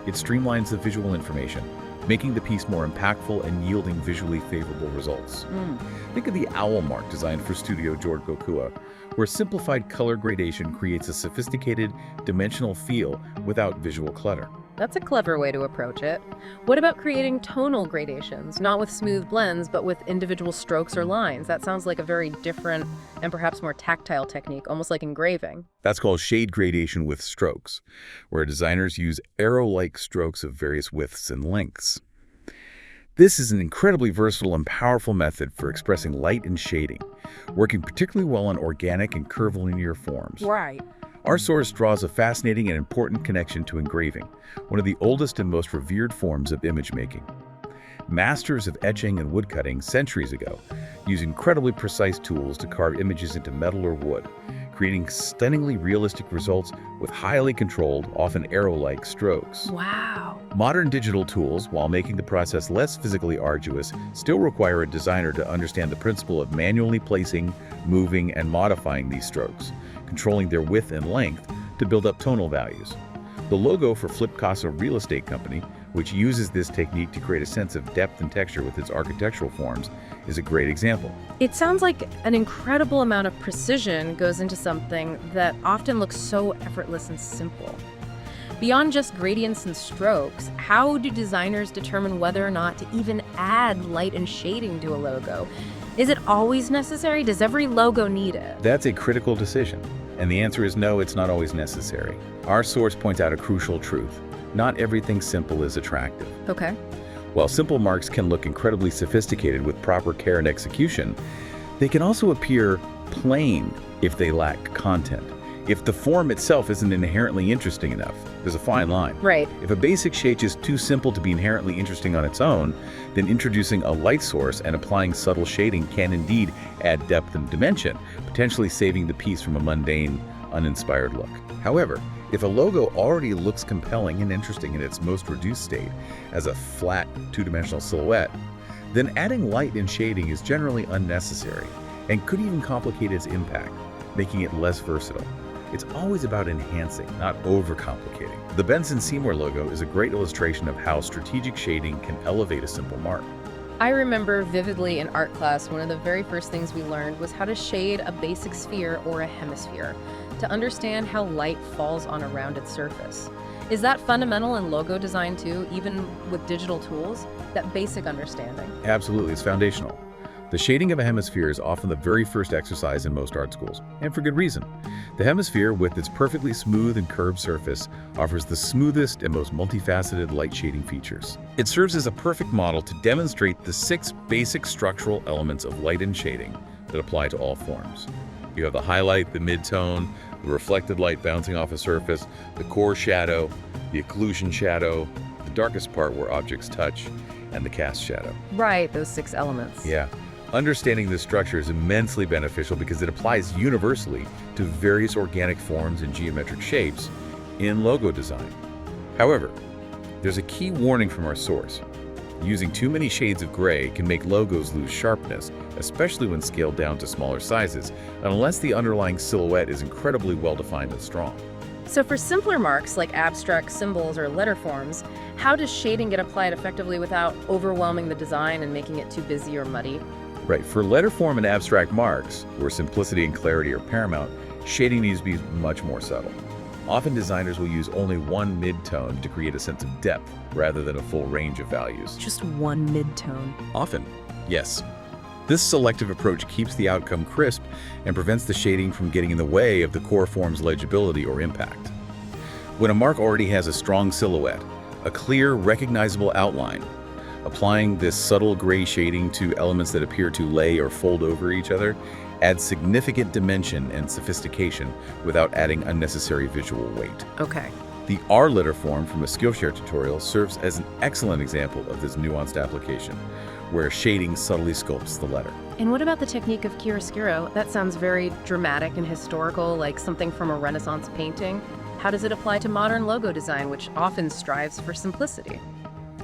It streamlines the visual information, making the piece more impactful and yielding visually favorable results. Think of the owl mark designed for studio George Bokhua, where simplified color gradation creates a sophisticated, dimensional feel without visual clutter. That's a clever way to approach it. What about creating tonal gradations, not with smooth blends, but with individual strokes or lines? That sounds like a very different and perhaps more tactile technique, almost like engraving. That's called shade gradation with strokes, where designers use arrow-like strokes of various widths and lengths. This is an incredibly versatile and powerful method for expressing light and shading, working particularly well on organic and curvilinear forms. Right. Our source draws a fascinating and important connection to engraving, one of the oldest and most revered forms of image making. Masters of etching and woodcutting centuries ago used incredibly precise tools to carve images into metal or wood, creating stunningly realistic results with highly controlled, often arrow-like strokes. Wow. Modern digital tools, while making the process less physically arduous, still require a designer to understand the principle of manually placing, moving, and modifying these strokes, controlling their width and length to build up tonal values. The logo for Flip Casa Real Estate Company, which uses this technique to create a sense of depth and texture with its architectural forms, is a great example. It sounds like an incredible amount of precision goes into something that often looks so effortless and simple. Beyond just gradients and strokes, how do designers determine whether or not to even add light and shading to a logo? Is it always necessary? Does every logo need it? That's a critical decision, and the answer is no, it's not always necessary. Our source points out a crucial truth. Not everything simple is attractive. Okay. While simple marks can look incredibly sophisticated with proper care and execution, they can also appear plain if they lack content. If the form itself isn't inherently interesting enough, there's a fine line. Right. If a basic shape is too simple to be inherently interesting on its own, then introducing a light source and applying subtle shading can indeed add depth and dimension, potentially saving the piece from a mundane, uninspired look. However, if a logo already looks compelling and interesting in its most reduced state as a flat, two-dimensional silhouette, then adding light and shading is generally unnecessary and could even complicate its impact, making it less versatile. It's always about enhancing, not overcomplicating. The Benson Seymour logo is a great illustration of how strategic shading can elevate a simple mark. I remember vividly in art class, one of the very first things we learned was how to shade a basic sphere or a hemisphere to understand how light falls on a rounded surface. Is that fundamental in logo design too, even with digital tools? That basic understanding? Absolutely, it's foundational. The shading of a hemisphere is often the very first exercise in most art schools, and for good reason. The hemisphere, with its perfectly smooth and curved surface, offers the smoothest and most multifaceted light shading features. It serves as a perfect model to demonstrate the 6 basic structural elements of light and shading that apply to all forms. You have the highlight, the midtone, the reflected light bouncing off a surface, the core shadow, the occlusion shadow, the darkest part where objects touch, and the cast shadow. Right, those 6 elements. Yeah. Understanding this structure is immensely beneficial because it applies universally to various organic forms and geometric shapes in logo design. However, there's a key warning from our source. Using too many shades of gray can make logos lose sharpness, especially when scaled down to smaller sizes, unless the underlying silhouette is incredibly well-defined and strong. So for simpler marks like abstract symbols or letter forms, how does shading get applied effectively without overwhelming the design and making it too busy or muddy? Right, for letterform and abstract marks, where simplicity and clarity are paramount, shading needs to be much more subtle. Often designers will use only one mid-tone to create a sense of depth, rather than a full range of values. Just one mid-tone. Often, yes. This selective approach keeps the outcome crisp and prevents the shading from getting in the way of the core form's legibility or impact. When a mark already has a strong silhouette, a clear, recognizable outline, applying this subtle gray shading to elements that appear to lay or fold over each other adds significant dimension and sophistication without adding unnecessary visual weight. Okay. The R letter form from a Skillshare tutorial serves as an excellent example of this nuanced application, where shading subtly sculpts the letter. And what about the technique of chiaroscuro? That sounds very dramatic and historical, like something from a Renaissance painting. How does it apply to modern logo design, which often strives for simplicity?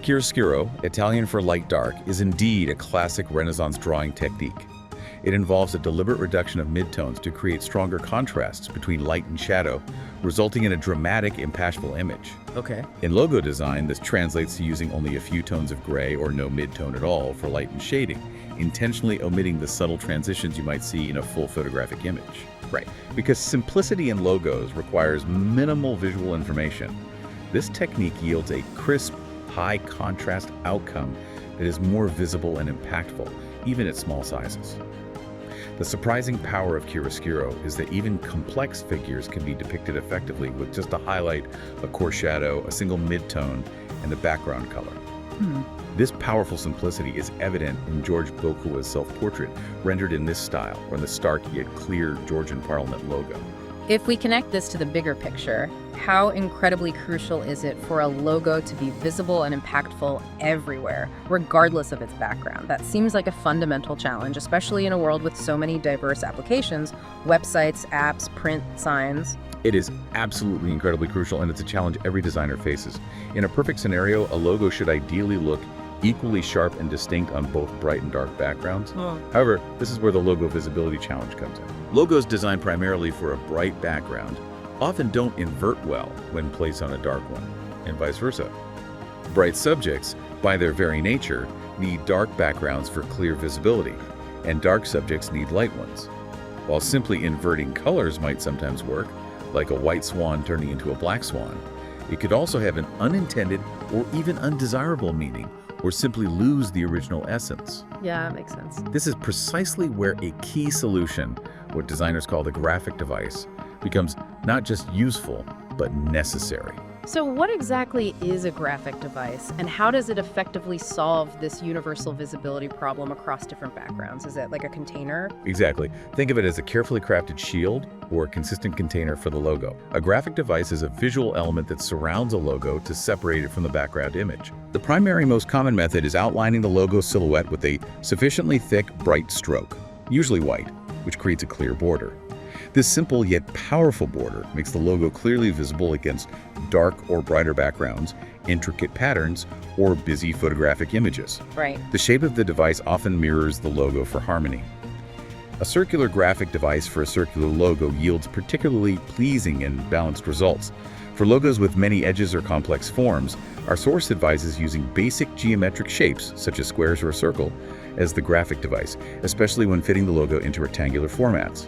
Chiaroscuro, Italian for light dark, is indeed a classic Renaissance drawing technique. It involves a deliberate reduction of midtones to create stronger contrasts between light and shadow, resulting in a dramatic, impactful image. Okay. In logo design, this translates to using only a few tones of gray or no midtone at all for light and shading, intentionally omitting the subtle transitions you might see in a full photographic image. Right. Because simplicity in logos requires minimal visual information, this technique yields a crisp, high contrast outcome that is more visible and impactful, even at small sizes. The surprising power of chiaroscuro is that even complex figures can be depicted effectively with just a highlight, a core shadow, a single midtone, and a background color. This powerful simplicity is evident in George Bokhua's self-portrait, rendered in this style, or in the stark yet clear Georgian Parliament logo. If we connect this to the bigger picture, how incredibly crucial is it for a logo to be visible and impactful everywhere, regardless of its background? That seems like a fundamental challenge, especially in a world with so many diverse applications, websites, apps, print, signs. It is absolutely incredibly crucial, and it's a challenge every designer faces. In a perfect scenario, a logo should ideally look equally sharp and distinct on both bright and dark backgrounds. However, this is where the logo visibility challenge comes in. Logos designed primarily for a bright background often don't invert well when placed on a dark one, and vice versa. Bright subjects, by their very nature, need dark backgrounds for clear visibility, and dark subjects need light ones. While simply inverting colors might sometimes work, like a white swan turning into a black swan, it could also have an unintended or even undesirable meaning, or simply lose the original essence. Yeah, that makes sense. This is precisely where a key solution, what designers call the graphic device, becomes not just useful, but necessary. So what exactly is a graphic device, and how does it effectively solve this universal visibility problem across different backgrounds? Is it like a container? Exactly. Think of it as a carefully crafted shield or a consistent container for the logo. A graphic device is a visual element that surrounds a logo to separate it from the background image. The primary most common method is outlining the logo silhouette with a sufficiently thick, bright stroke, usually white, which creates a clear border. This simple yet powerful border makes the logo clearly visible against dark or brighter backgrounds, intricate patterns, or busy photographic images. Right. The shape of the device often mirrors the logo for harmony. A circular graphic device for a circular logo yields particularly pleasing and balanced results. For logos with many edges or complex forms, our source advises using basic geometric shapes, such as squares or a circle, as the graphic device, especially when fitting the logo into rectangular formats.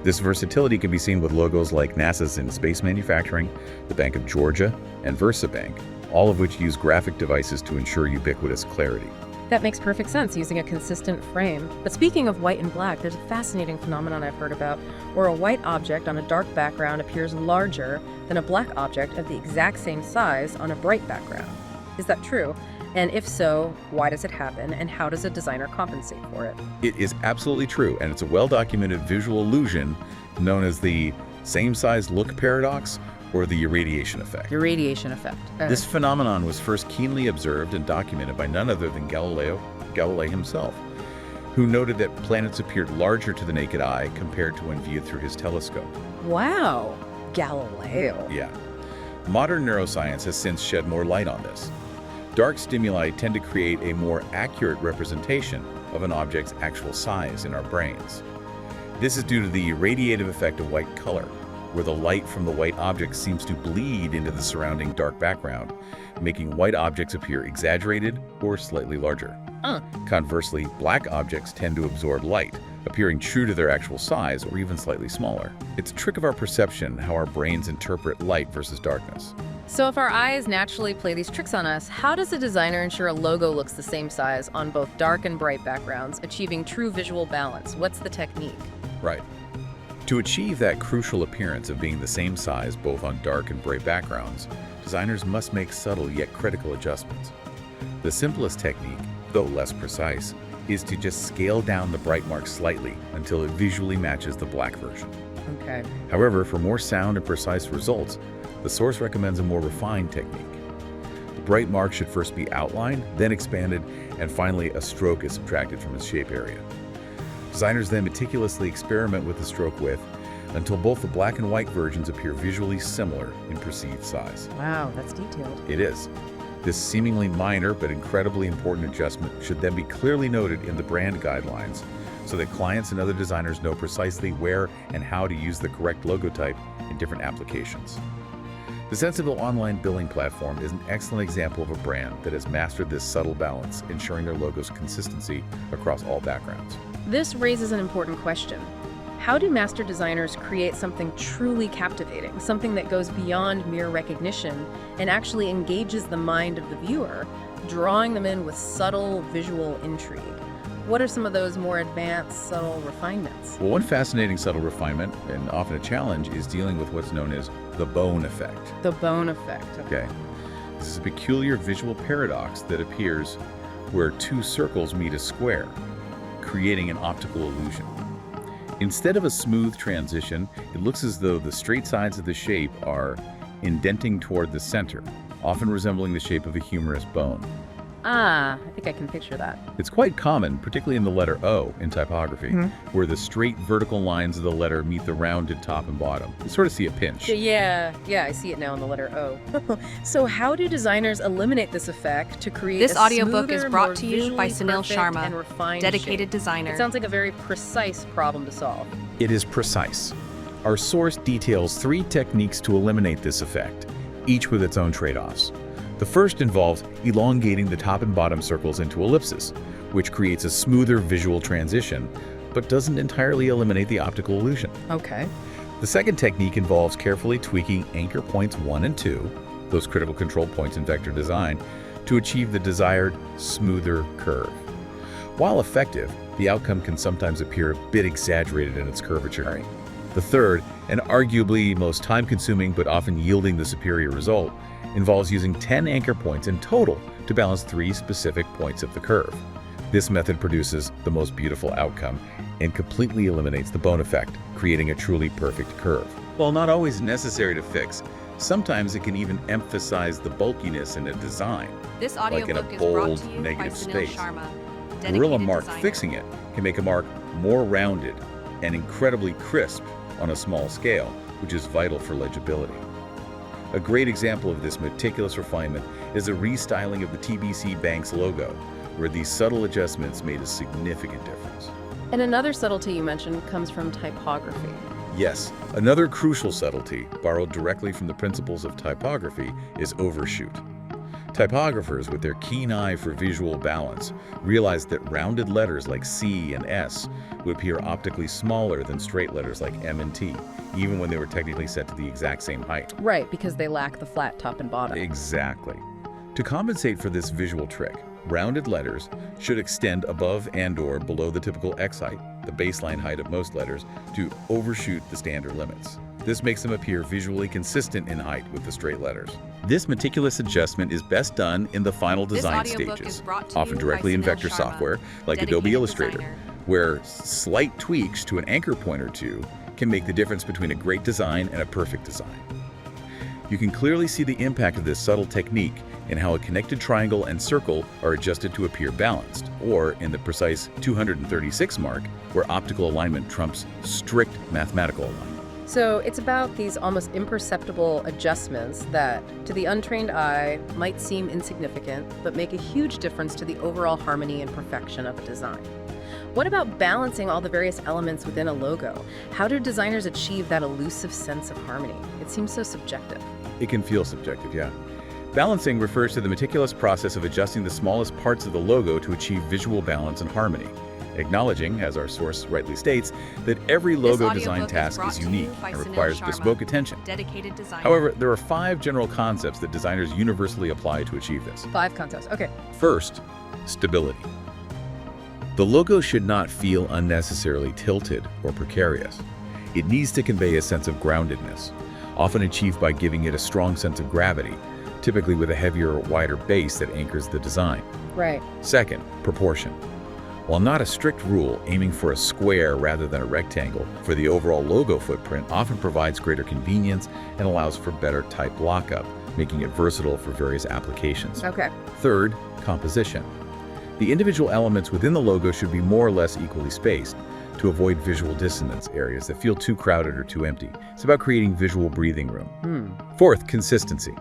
This versatility can be seen with logos like NASA's in space manufacturing, the Bank of Georgia, and VersaBank, all of which use graphic devices to ensure ubiquitous clarity. That makes perfect sense, using a consistent frame. But speaking of white and black, there's a fascinating phenomenon I've heard about, where a white object on a dark background appears larger than a black object of the exact same size on a bright background. Is that true? And if so, why does it happen, and how does a designer compensate for it? It is absolutely true, and it's a well-documented visual illusion known as the same-size look paradox, or the irradiation effect. Irradiation effect. This phenomenon was first keenly observed and documented by none other than Galilei himself, who noted that planets appeared larger to the naked eye compared to when viewed through his telescope. Wow, Galileo. Yeah. Modern neuroscience has since shed more light on this. Dark stimuli tend to create a more accurate representation of an object's actual size in our brains. This is due to the irradiative effect of white color, where the light from the white object seems to bleed into the surrounding dark background, making white objects appear exaggerated or slightly larger. Conversely, black objects tend to absorb light, appearing true to their actual size or even slightly smaller. It's a trick of our perception how our brains interpret light versus darkness. So if our eyes naturally play these tricks on us, how does a designer ensure a logo looks the same size on both dark and bright backgrounds, achieving true visual balance? What's the technique? Right. To achieve that crucial appearance of being the same size both on dark and bright backgrounds, designers must make subtle yet critical adjustments. The simplest technique, though less precise, is to just scale down the bright mark slightly until it visually matches the black version. Okay. However, for more sound and precise results, The source recommends a more refined technique. The bright mark should first be outlined, then expanded, and finally a stroke is subtracted from its shape area. Designers then meticulously experiment with the stroke width until both the black and white versions appear visually similar in perceived size. Wow, that's detailed. It is. This seemingly minor but incredibly important adjustment should then be clearly noted in the brand guidelines so that clients and other designers know precisely where and how to use the correct logo type in different applications. The Sensible online billing platform is an excellent example of a brand that has mastered this subtle balance, ensuring their logo's consistency across all backgrounds. This raises an important question. How do master designers create something truly captivating, something that goes beyond mere recognition and actually engages the mind of the viewer, drawing them in with subtle visual intrigue? What are some of those more advanced, subtle refinements? Well, one fascinating subtle refinement, and often a challenge, is dealing with what's known as the bone effect. The bone effect. Okay. This is a peculiar visual paradox that appears where two circles meet a square, creating an optical illusion. Instead of a smooth transition, it looks as though the straight sides of the shape are indenting toward the center, often resembling the shape of a humorous bone. Ah, I think I can picture that. It's quite common, particularly in the letter O in typography, where the straight vertical lines of the letter meet the rounded top and bottom. You sort of see a pinch. Yeah, I see it now in the letter O. So how do designers eliminate this effect to create This a audiobook smoother, is brought more to you by visually Sunil perfect Sharma, and refined dedicated shape? designer. It sounds like a very precise problem to solve. It is precise. Our source details 3 techniques to eliminate this effect, each with its own trade-offs. The first involves elongating the top and bottom circles into ellipses, which creates a smoother visual transition, but doesn't entirely eliminate the optical illusion. Okay. The second technique involves carefully tweaking anchor points 1 and 2, those critical control points in vector design, to achieve the desired smoother curve. While effective, the outcome can sometimes appear a bit exaggerated in its curvature. The third, and arguably most time-consuming but often yielding the superior result, involves using 10 anchor points in total to balance 3 specific points of the curve. This method produces the most beautiful outcome and completely eliminates the bone effect, creating a truly perfect curve. While not always necessary to fix, sometimes it can even emphasize the bulkiness in a design. This like in a audiobook is brought bold, to you by negative Sunil space. Sharma, The gorilla dedicated mark designer. fixing it can make a mark more rounded and incredibly crisp on a small scale, which is vital for legibility. A great example of this meticulous refinement is the restyling of the TBC Bank's logo, where these subtle adjustments made a significant difference. And another subtlety you mentioned comes from typography. Yes, another crucial subtlety, borrowed directly from the principles of typography, is overshoot. Typographers, with their keen eye for visual balance, realized that rounded letters like C and S would appear optically smaller than straight letters like M and T, even when they were technically set to the exact same height. Right, because they lack the flat top and bottom. Exactly. To compensate for this visual trick, rounded letters should extend above and/or below the typical X height, the baseline height of most letters, to overshoot the standard limits. This makes them appear visually consistent in height with the straight letters. This meticulous adjustment is best done in the final This design audiobook stages, is brought to often you directly by in Sunil vector Sharma, software like dedicated Adobe Illustrator, designer. where slight tweaks to an anchor point or two can make the difference between a great design and a perfect design. You can clearly see the impact of this subtle technique in how a connected triangle and circle are adjusted to appear balanced, or in the precise 236 mark, where optical alignment trumps strict mathematical alignment. So it's about these almost imperceptible adjustments that, to the untrained eye, might seem insignificant, but make a huge difference to the overall harmony and perfection of a design. What about balancing all the various elements within a logo? How do designers achieve that elusive sense of harmony? It seems so subjective. It can feel subjective, yeah. Balancing refers to the meticulous process of adjusting the smallest parts of the logo to achieve visual balance and harmony, acknowledging, as our source rightly states, that every logo design task is unique and requires bespoke attention. Dedicated designer. However, there are 5 general concepts that designers universally apply to achieve this. 5 concepts. Okay. First, stability. The logo should not feel unnecessarily tilted or precarious. It needs to convey a sense of groundedness, often achieved by giving it a strong sense of gravity, typically with a heavier or wider base that anchors the design. Right. Second, proportion. While not a strict rule, aiming for a square rather than a rectangle for the overall logo footprint often provides greater convenience and allows for better type lockup, making it versatile for various applications. Okay. Third, composition. The individual elements within the logo should be more or less equally spaced to avoid visual dissonance areas that feel too crowded or too empty. It's about creating visual breathing room. Fourth, consistency.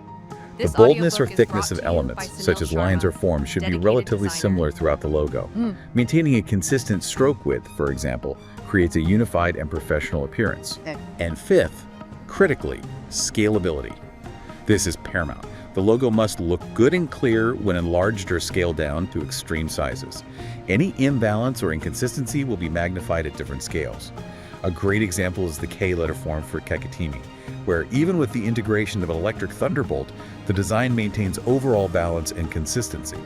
The boldness or thickness of elements, such as lines or forms, should be relatively similar throughout the logo. Maintaining a consistent stroke width, for example, creates a unified and professional appearance. And fifth, critically, scalability. This is paramount. The logo must look good and clear when enlarged or scaled down to extreme sizes. Any imbalance or inconsistency will be magnified at different scales. A great example is the K letter form for Kekatimi, where even with the integration of an electric thunderbolt, the design maintains overall balance and consistency.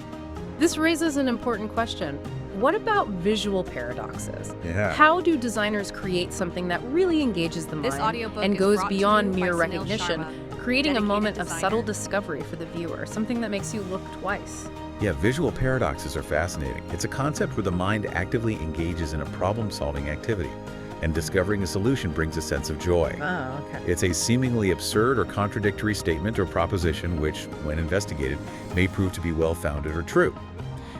This raises an important question. What about visual paradoxes? Yeah. How do designers create something that really engages the mind and goes beyond mere recognition, creating a moment of subtle discovery for the viewer, something that makes you look twice? Yeah, visual paradoxes are fascinating. It's a concept where the mind actively engages in a problem-solving activity, and discovering a solution brings a sense of joy. Oh, okay. It's a seemingly absurd or contradictory statement or proposition which, when investigated, may prove to be well-founded or true.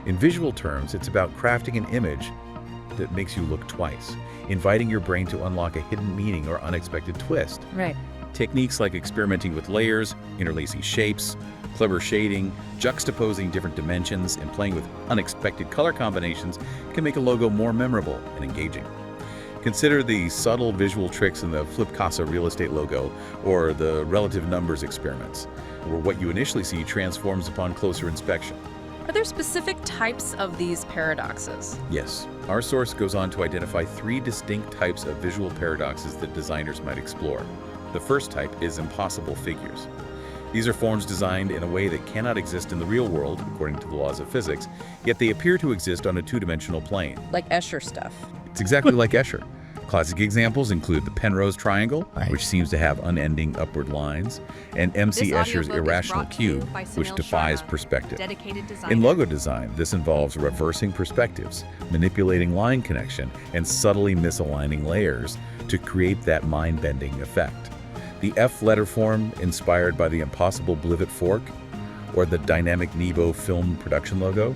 In visual terms, it's about crafting an image that makes you look twice, inviting your brain to unlock a hidden meaning or unexpected twist. Right. Techniques like experimenting with layers, interlacing shapes, clever shading, juxtaposing different dimensions, and playing with unexpected color combinations can make a logo more memorable and engaging. Consider the subtle visual tricks in the Flip Casa real estate logo or the relative numbers experiments, where what you initially see transforms upon closer inspection. Are there specific types of these paradoxes? Yes. Our source goes on to identify 3 distinct types of visual paradoxes that designers might explore. The first type is impossible figures. These are forms designed in a way that cannot exist in the real world, according to the laws of physics, yet they appear to exist on a 2-dimensional plane. Like Escher stuff. It's exactly like Escher. Classic examples include the Penrose triangle, which seems to have unending upward lines, and M.C. Escher's irrational cube, which defies perspective. In logo design, this involves reversing perspectives, manipulating line connection, and subtly misaligning layers to create that mind-bending effect. The F letter form, inspired by the impossible Blivet fork, or the dynamic Nebo film production logo,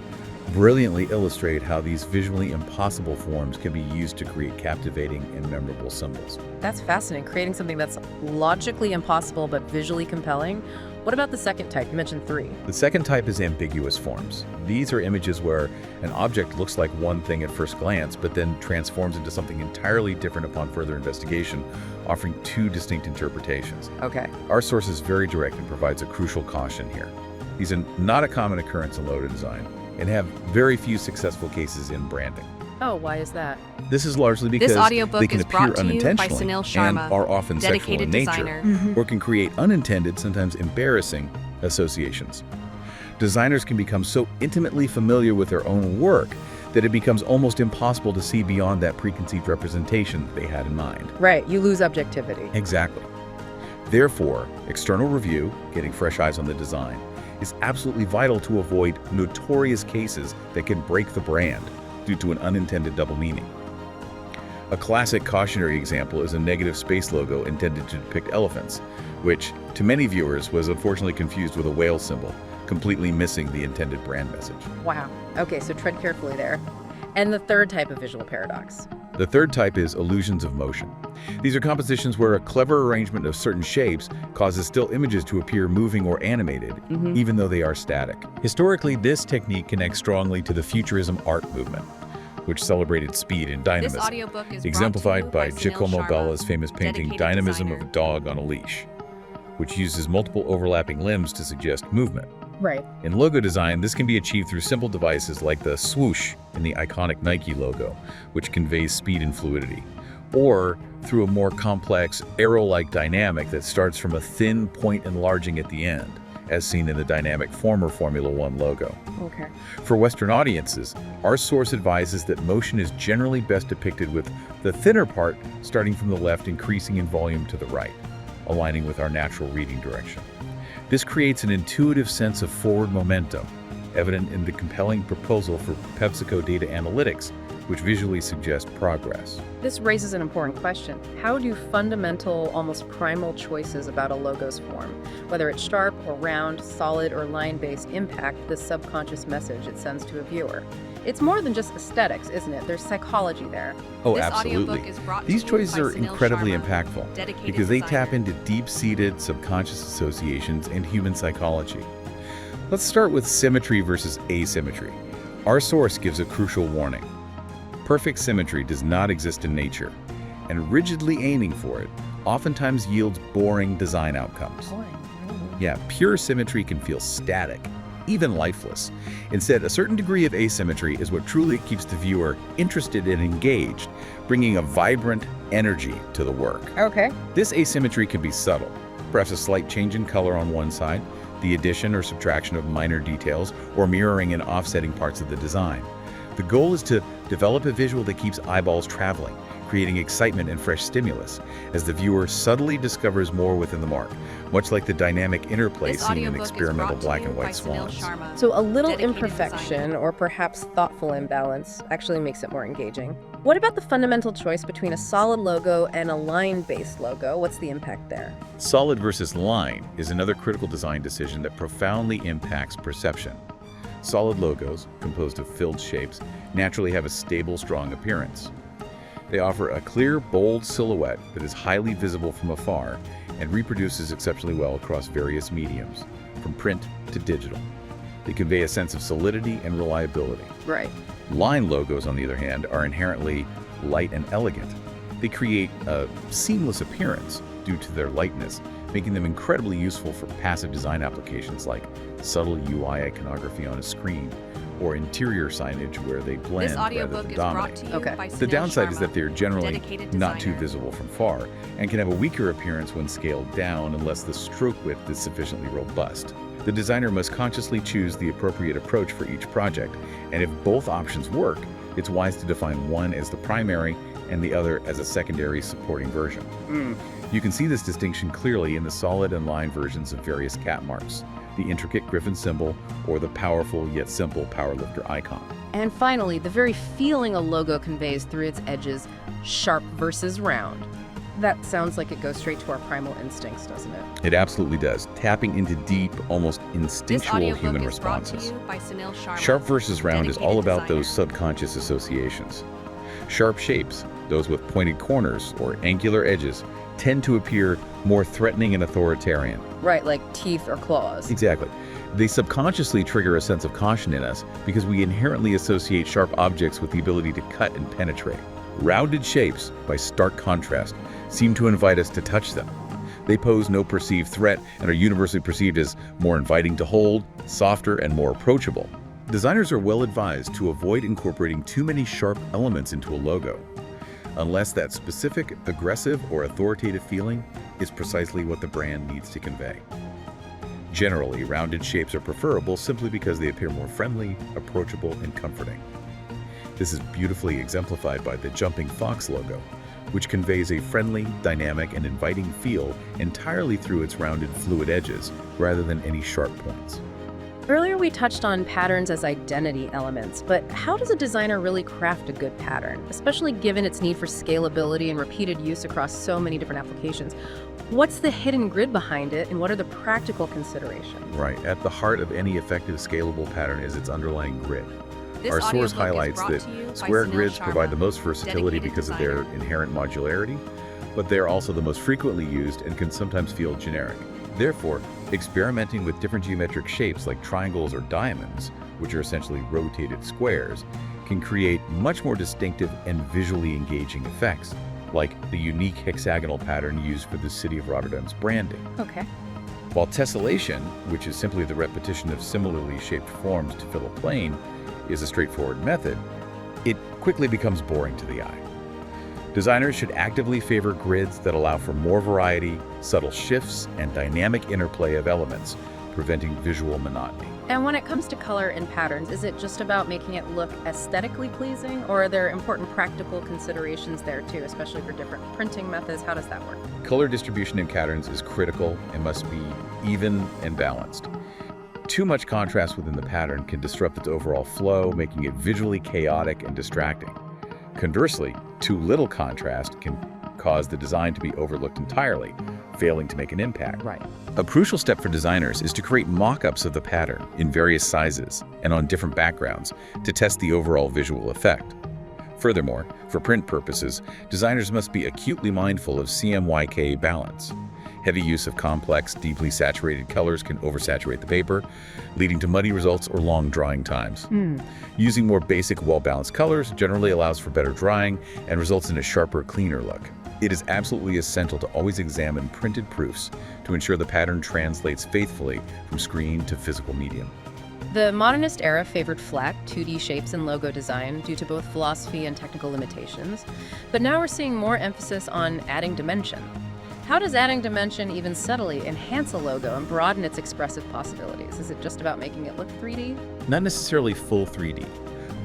brilliantly illustrate how these visually impossible forms can be used to create captivating and memorable symbols. That's fascinating, creating something that's logically impossible but visually compelling. What about the second type? You mentioned 3. The second type is ambiguous forms. These are images where an object looks like one thing at first glance, but then transforms into something entirely different upon further investigation, offering 2 distinct interpretations. Okay. Our source is very direct and provides a crucial caution here. These are not a common occurrence in logo design and have very few successful cases in branding. Oh, why is that? This is largely because This audiobook they can is appear brought to you by unintentionally Sunil and Sharma, are often sexual dedicated in nature, designer. or can create unintended, sometimes embarrassing, associations. Designers can become so intimately familiar with their own work that it becomes almost impossible to see beyond that preconceived representation they had in mind. Right, you lose objectivity. Exactly. Therefore, external review, getting fresh eyes on the design, is absolutely vital to avoid notorious cases that can break the brand due to an unintended double meaning. A classic cautionary example is a negative space logo intended to depict elephants, which, to many viewers, was unfortunately confused with a whale symbol, completely missing the intended brand message. Wow. Okay, so tread carefully there. And the third type of visual paradox. The third type is illusions of motion. These are compositions where a clever arrangement of certain shapes causes still images to appear moving or animated, even though they are static. Historically, this technique connects strongly to the Futurism art movement, which celebrated speed and dynamism, audiobook is exemplified brought by to you by Sunil Giacomo Sharma, Bella's famous painting dedicated Dynamism of designer. a Dog on a Leash, which uses multiple overlapping limbs to suggest movement. Right. In logo design, this can be achieved through simple devices like the swoosh in the iconic Nike logo, which conveys speed and fluidity, or through a more complex arrow-like dynamic that starts from a thin point enlarging at the end, as seen in the dynamic former Formula One logo. Okay. For Western audiences, our source advises that motion is generally best depicted with the thinner part starting from the left, increasing in volume to the right, aligning with our natural reading direction. This creates an intuitive sense of forward momentum, evident in the compelling proposal for PepsiCo data analytics, which visually suggest progress. This raises an important question. How do fundamental, almost primal choices about a logo's form, whether it's sharp or round, solid or line-based, impact the subconscious message it sends to a viewer? It's more than just aesthetics, isn't it? There's psychology there. Oh, This absolutely. audiobook is brought These to you choices by are Sunil incredibly Sharma, impactful dedicated because they tap designer. into deep-seated subconscious associations and human psychology. Let's start with symmetry versus asymmetry. Our source gives a crucial warning. Perfect symmetry does not exist in nature, and rigidly aiming for it oftentimes yields boring design outcomes. Yeah, pure symmetry can feel static, even lifeless. Instead, a certain degree of asymmetry is what truly keeps the viewer interested and engaged, bringing a vibrant energy to the work. Okay. This asymmetry can be subtle, perhaps a slight change in color on one side, the addition or subtraction of minor details, or mirroring and offsetting parts of the design. The goal is to develop a visual that keeps eyeballs traveling, creating excitement and fresh stimulus, as the viewer subtly discovers more within the mark, much like the dynamic interplay This seen in audiobook is experimental brought to black you and by white Sunil swans. Sharma, So a little dedicated imperfection designer. or perhaps thoughtful imbalance actually makes it more engaging. What about the fundamental choice between a solid logo and a line-based logo? What's the impact there? Solid versus line is another critical design decision that profoundly impacts perception. Solid logos, composed of filled shapes, naturally have a stable, strong appearance. They offer a clear, bold silhouette that is highly visible from afar and reproduces exceptionally well across various mediums, from print to digital. They convey a sense of solidity and reliability. Right. Line logos, on the other hand, are inherently light and elegant. They create a seamless appearance due to their lightness, making them incredibly useful for passive design applications like subtle UI iconography on a screen or interior signage where they blend This rather audiobook than is brought dominate. to you Okay. by The Sunil downside is Sharma, that they're generally dedicated not too designer. visible from far and can have a weaker appearance when scaled down unless the stroke width is sufficiently robust. The designer must consciously choose the appropriate approach for each project, and if both options work, it's wise to define one as the primary and the other as a secondary supporting version. You can see this distinction clearly in the solid and line versions of various cat marks, the intricate griffin symbol, or the powerful yet simple powerlifter icon. And finally, the very feeling a logo conveys through its edges, sharp versus round. That sounds like it goes straight to our primal instincts, doesn't it? It absolutely does, tapping into deep, almost This instinctual audiobook human is brought to responses. you by Sunil Sharma, Sharp versus round is all dedicated about those designer. subconscious associations. Sharp shapes, those with pointed corners or angular edges, tend to appear more threatening and authoritarian. Right, like teeth or claws. Exactly. They subconsciously trigger a sense of caution in us because we inherently associate sharp objects with the ability to cut and penetrate. Rounded shapes, by stark contrast, seem to invite us to touch them. They pose no perceived threat and are universally perceived as more inviting to hold, softer, and more approachable. Designers are well advised to avoid incorporating too many sharp elements into a logo, unless that specific, aggressive, or authoritative feeling is precisely what the brand needs to convey. Generally, rounded shapes are preferable simply because they appear more friendly, approachable, and comforting. This is beautifully exemplified by the Jumping Fox logo, which conveys a friendly, dynamic, and inviting feel entirely through its rounded, fluid edges, rather than any sharp points. Earlier we touched on patterns as identity elements, but how does a designer really craft a good pattern, especially given its need for scalability and repeated use across so many different applications? What's the hidden grid behind it, and what are the practical considerations? Right. At the heart of any effective scalable pattern is its underlying grid. This Our source audiobook is highlights brought that to you by square Sunil grids Sharma, provide the most versatility dedicated because of their designer. inherent modularity, but they are also the most frequently used and can sometimes feel generic. Therefore, experimenting with different geometric shapes like triangles or diamonds, which are essentially rotated squares, can create much more distinctive and visually engaging effects, like the unique hexagonal pattern used for the City of Rotterdam's branding. Okay. While tessellation, which is simply the repetition of similarly shaped forms to fill a plane, is a straightforward method, it quickly becomes boring to the eye. Designers should actively favor grids that allow for more variety, subtle shifts, and dynamic interplay of elements, preventing visual monotony. And when it comes to color and patterns, is it just about making it look aesthetically pleasing, or are there important practical considerations there too, especially for different printing methods? How does that work? Color distribution in patterns is critical and must be even and balanced. Too much contrast within the pattern can disrupt its overall flow, making it visually chaotic and distracting. Conversely, too little contrast can cause the design to be overlooked entirely, failing to make an impact. Right. A crucial step for designers is to create mock-ups of the pattern in various sizes and on different backgrounds to test the overall visual effect. Furthermore, for print purposes, designers must be acutely mindful of CMYK balance. Heavy use of complex, deeply saturated colors can oversaturate the paper, leading to muddy results or long drying times. Using more basic, well-balanced colors generally allows for better drying and results in a sharper, cleaner look. It is absolutely essential to always examine printed proofs to ensure the pattern translates faithfully from screen to physical medium. The modernist era favored flat, 2D shapes in logo design due to both philosophy and technical limitations, but now we're seeing more emphasis on adding dimension. How does adding dimension even subtly enhance a logo and broaden its expressive possibilities? Is it just about making it look 3D? Not necessarily full 3D.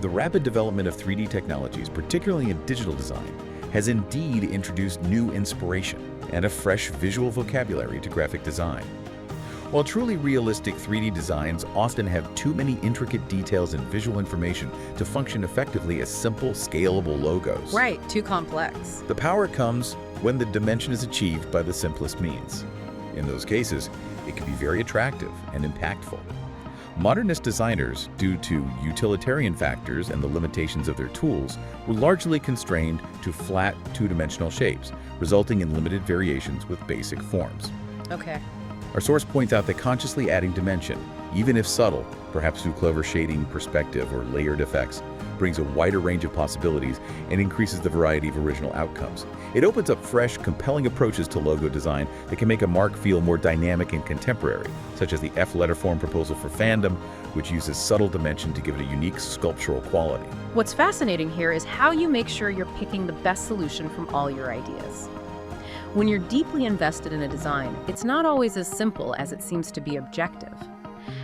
The rapid development of 3D technologies, particularly in digital design, has indeed introduced new inspiration and a fresh visual vocabulary to graphic design. While truly realistic 3D designs often have too many intricate details and visual information to function effectively as simple, scalable logos. Right, too complex. The power comes when the dimension is achieved by the simplest means. In those cases, it can be very attractive and impactful. Modernist designers, due to utilitarian factors and the limitations of their tools, were largely constrained to flat, two-dimensional shapes, resulting in limited variations with basic forms. Okay. Our source points out that consciously adding dimension, even if subtle, perhaps through clever shading, perspective, or layered effects, brings a wider range of possibilities and increases the variety of original outcomes. It opens up fresh, compelling approaches to logo design that can make a mark feel more dynamic and contemporary, such as the F letterform proposal for fandom, which uses subtle dimension to give it a unique sculptural quality. What's fascinating here is how you make sure you're picking the best solution from all your ideas. When you're deeply invested in a design, it's not always as simple as it seems to be objective.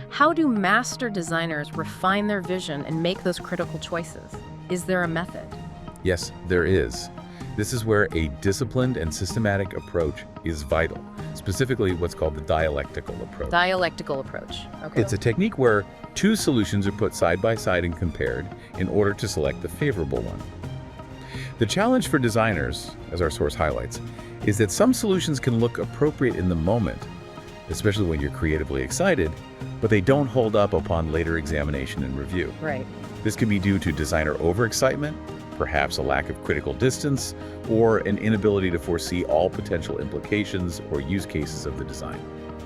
How do master designers refine their vision and make those critical choices? Is there a method? Yes, there is. This is where a disciplined and systematic approach is vital, specifically what's called the dialectical approach. Dialectical approach. Okay. It's a technique where two solutions are put side by side and compared in order to select the favorable one. The challenge for designers, as our source highlights, is that some solutions can look appropriate in the moment, especially when you're creatively excited, but they don't hold up upon later examination and review. Right. This can be due to designer overexcitement, perhaps a lack of critical distance, or an inability to foresee all potential implications or use cases of the design.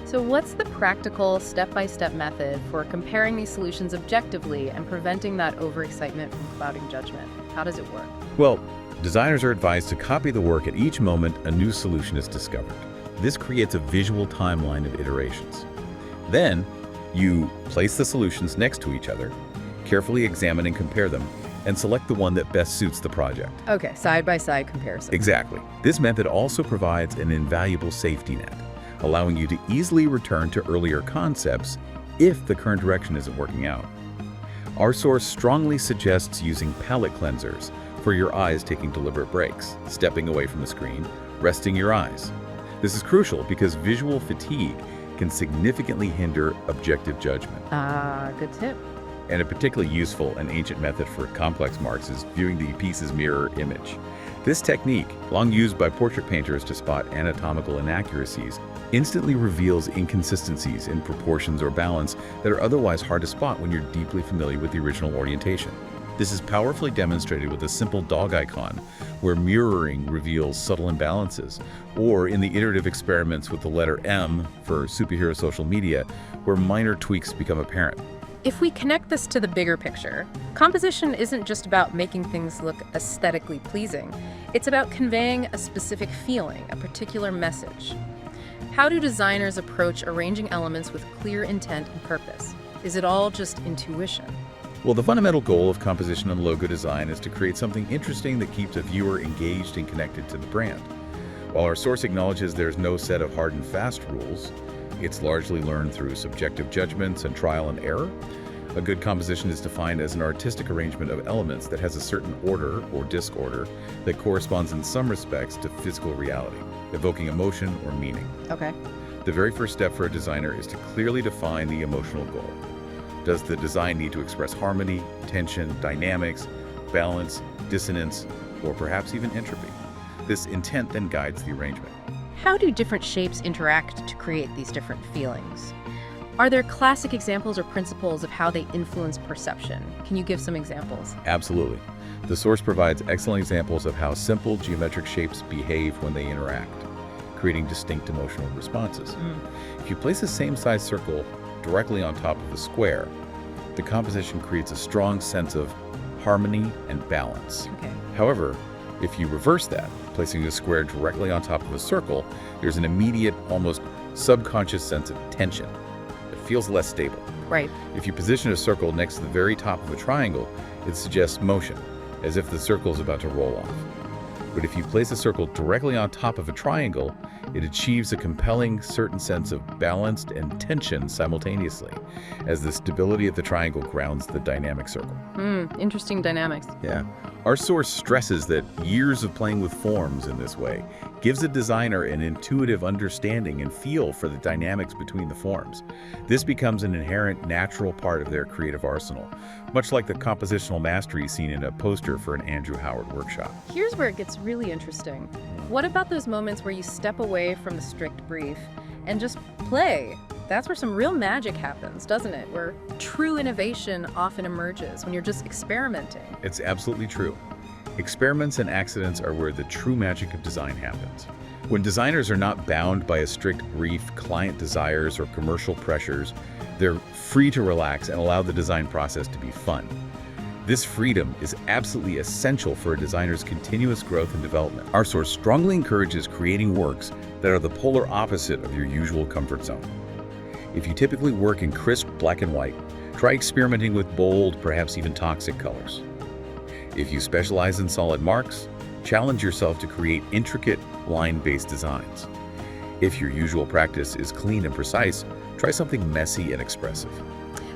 So what's the practical step-by-step method for comparing these solutions objectively and preventing that overexcitement from clouding judgment? How does it work? Well, designers are advised to copy the work at each moment a new solution is discovered. This creates a visual timeline of iterations. Then, you place the solutions next to each other, carefully examine and compare them, and select the one that best suits the project. Okay, side-by-side comparison. Exactly. This method also provides an invaluable safety net, allowing you to easily return to earlier concepts if the current direction isn't working out. Our source strongly suggests using palette cleansers for your eyes, taking deliberate breaks, stepping away from the screen, resting your eyes. This is crucial because visual fatigue can significantly hinder objective judgment. Good tip. And a particularly useful and ancient method for complex marks is viewing the piece's mirror image. This technique, long used by portrait painters to spot anatomical inaccuracies, instantly reveals inconsistencies in proportions or balance that are otherwise hard to spot when you're deeply familiar with the original orientation. This is powerfully demonstrated with a simple dog icon, where mirroring reveals subtle imbalances, or in the iterative experiments with the letter M for superhero social media, where minor tweaks become apparent. If we connect this to the bigger picture, composition isn't just about making things look aesthetically pleasing. It's about conveying a specific feeling, a particular message. How do designers approach arranging elements with clear intent and purpose? Is it all just intuition? Well, the fundamental goal of composition and logo design is to create something interesting that keeps a viewer engaged and connected to the brand. While our source acknowledges there's no set of hard and fast rules, it's largely learned through subjective judgments and trial and error. A good composition is defined as an artistic arrangement of elements that has a certain order or disorder that corresponds in some respects to physical reality, evoking emotion or meaning. Okay. The very first step for a designer is to clearly define the emotional goal. Does the design need to express harmony, tension, dynamics, balance, dissonance, or perhaps even entropy? This intent then guides the arrangement. How do different shapes interact to create these different feelings? Are there classic examples or principles of how they influence perception? Can you give some examples? Absolutely. The source provides excellent examples of how simple geometric shapes behave when they interact, creating distinct emotional responses. If you place the same size circle directly on top of a square, the composition creates a strong sense of harmony and balance. Okay. However, if you reverse that, placing a square directly on top of a circle, there's an immediate, almost subconscious sense of tension. It feels less stable. Right. If you position a circle next to the very top of a triangle, it suggests motion, as if the circle is about to roll off. But if you place a circle directly on top of a triangle, it achieves a compelling certain sense of balance and tension simultaneously, as the stability of the triangle grounds the dynamic circle. Interesting dynamics. Yeah. Our source stresses that years of playing with forms in this way gives a designer an intuitive understanding and feel for the dynamics between the forms. This becomes an inherent, natural part of their creative arsenal, much like the compositional mastery seen in a poster for an Andrew Howard workshop. Here's where it gets really interesting. What about those moments where you step away from the strict brief and just play? That's where some real magic happens, doesn't it? Where true innovation often emerges, when you're just experimenting. It's absolutely true. Experiments and accidents are where the true magic of design happens. When designers are not bound by a strict brief, client desires, or commercial pressures, they're free to relax and allow the design process to be fun. This freedom is absolutely essential for a designer's continuous growth and development. Our source strongly encourages creating works that are the polar opposite of your usual comfort zone. If you typically work in crisp black and white, try experimenting with bold, perhaps even toxic colors. If you specialize in solid marks, challenge yourself to create intricate line-based designs. If your usual practice is clean and precise, try something messy and expressive.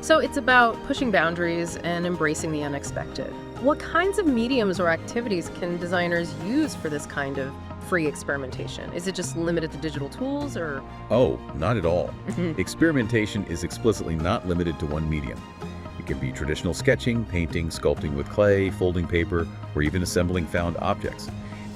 So it's about pushing boundaries and embracing the unexpected. What kinds of mediums or activities can designers use for this kind of free experimentation? Is it just limited to digital tools, or? Oh, not at all. Experimentation is explicitly not limited to one medium. It can be traditional sketching, painting, sculpting with clay, folding paper, or even assembling found objects.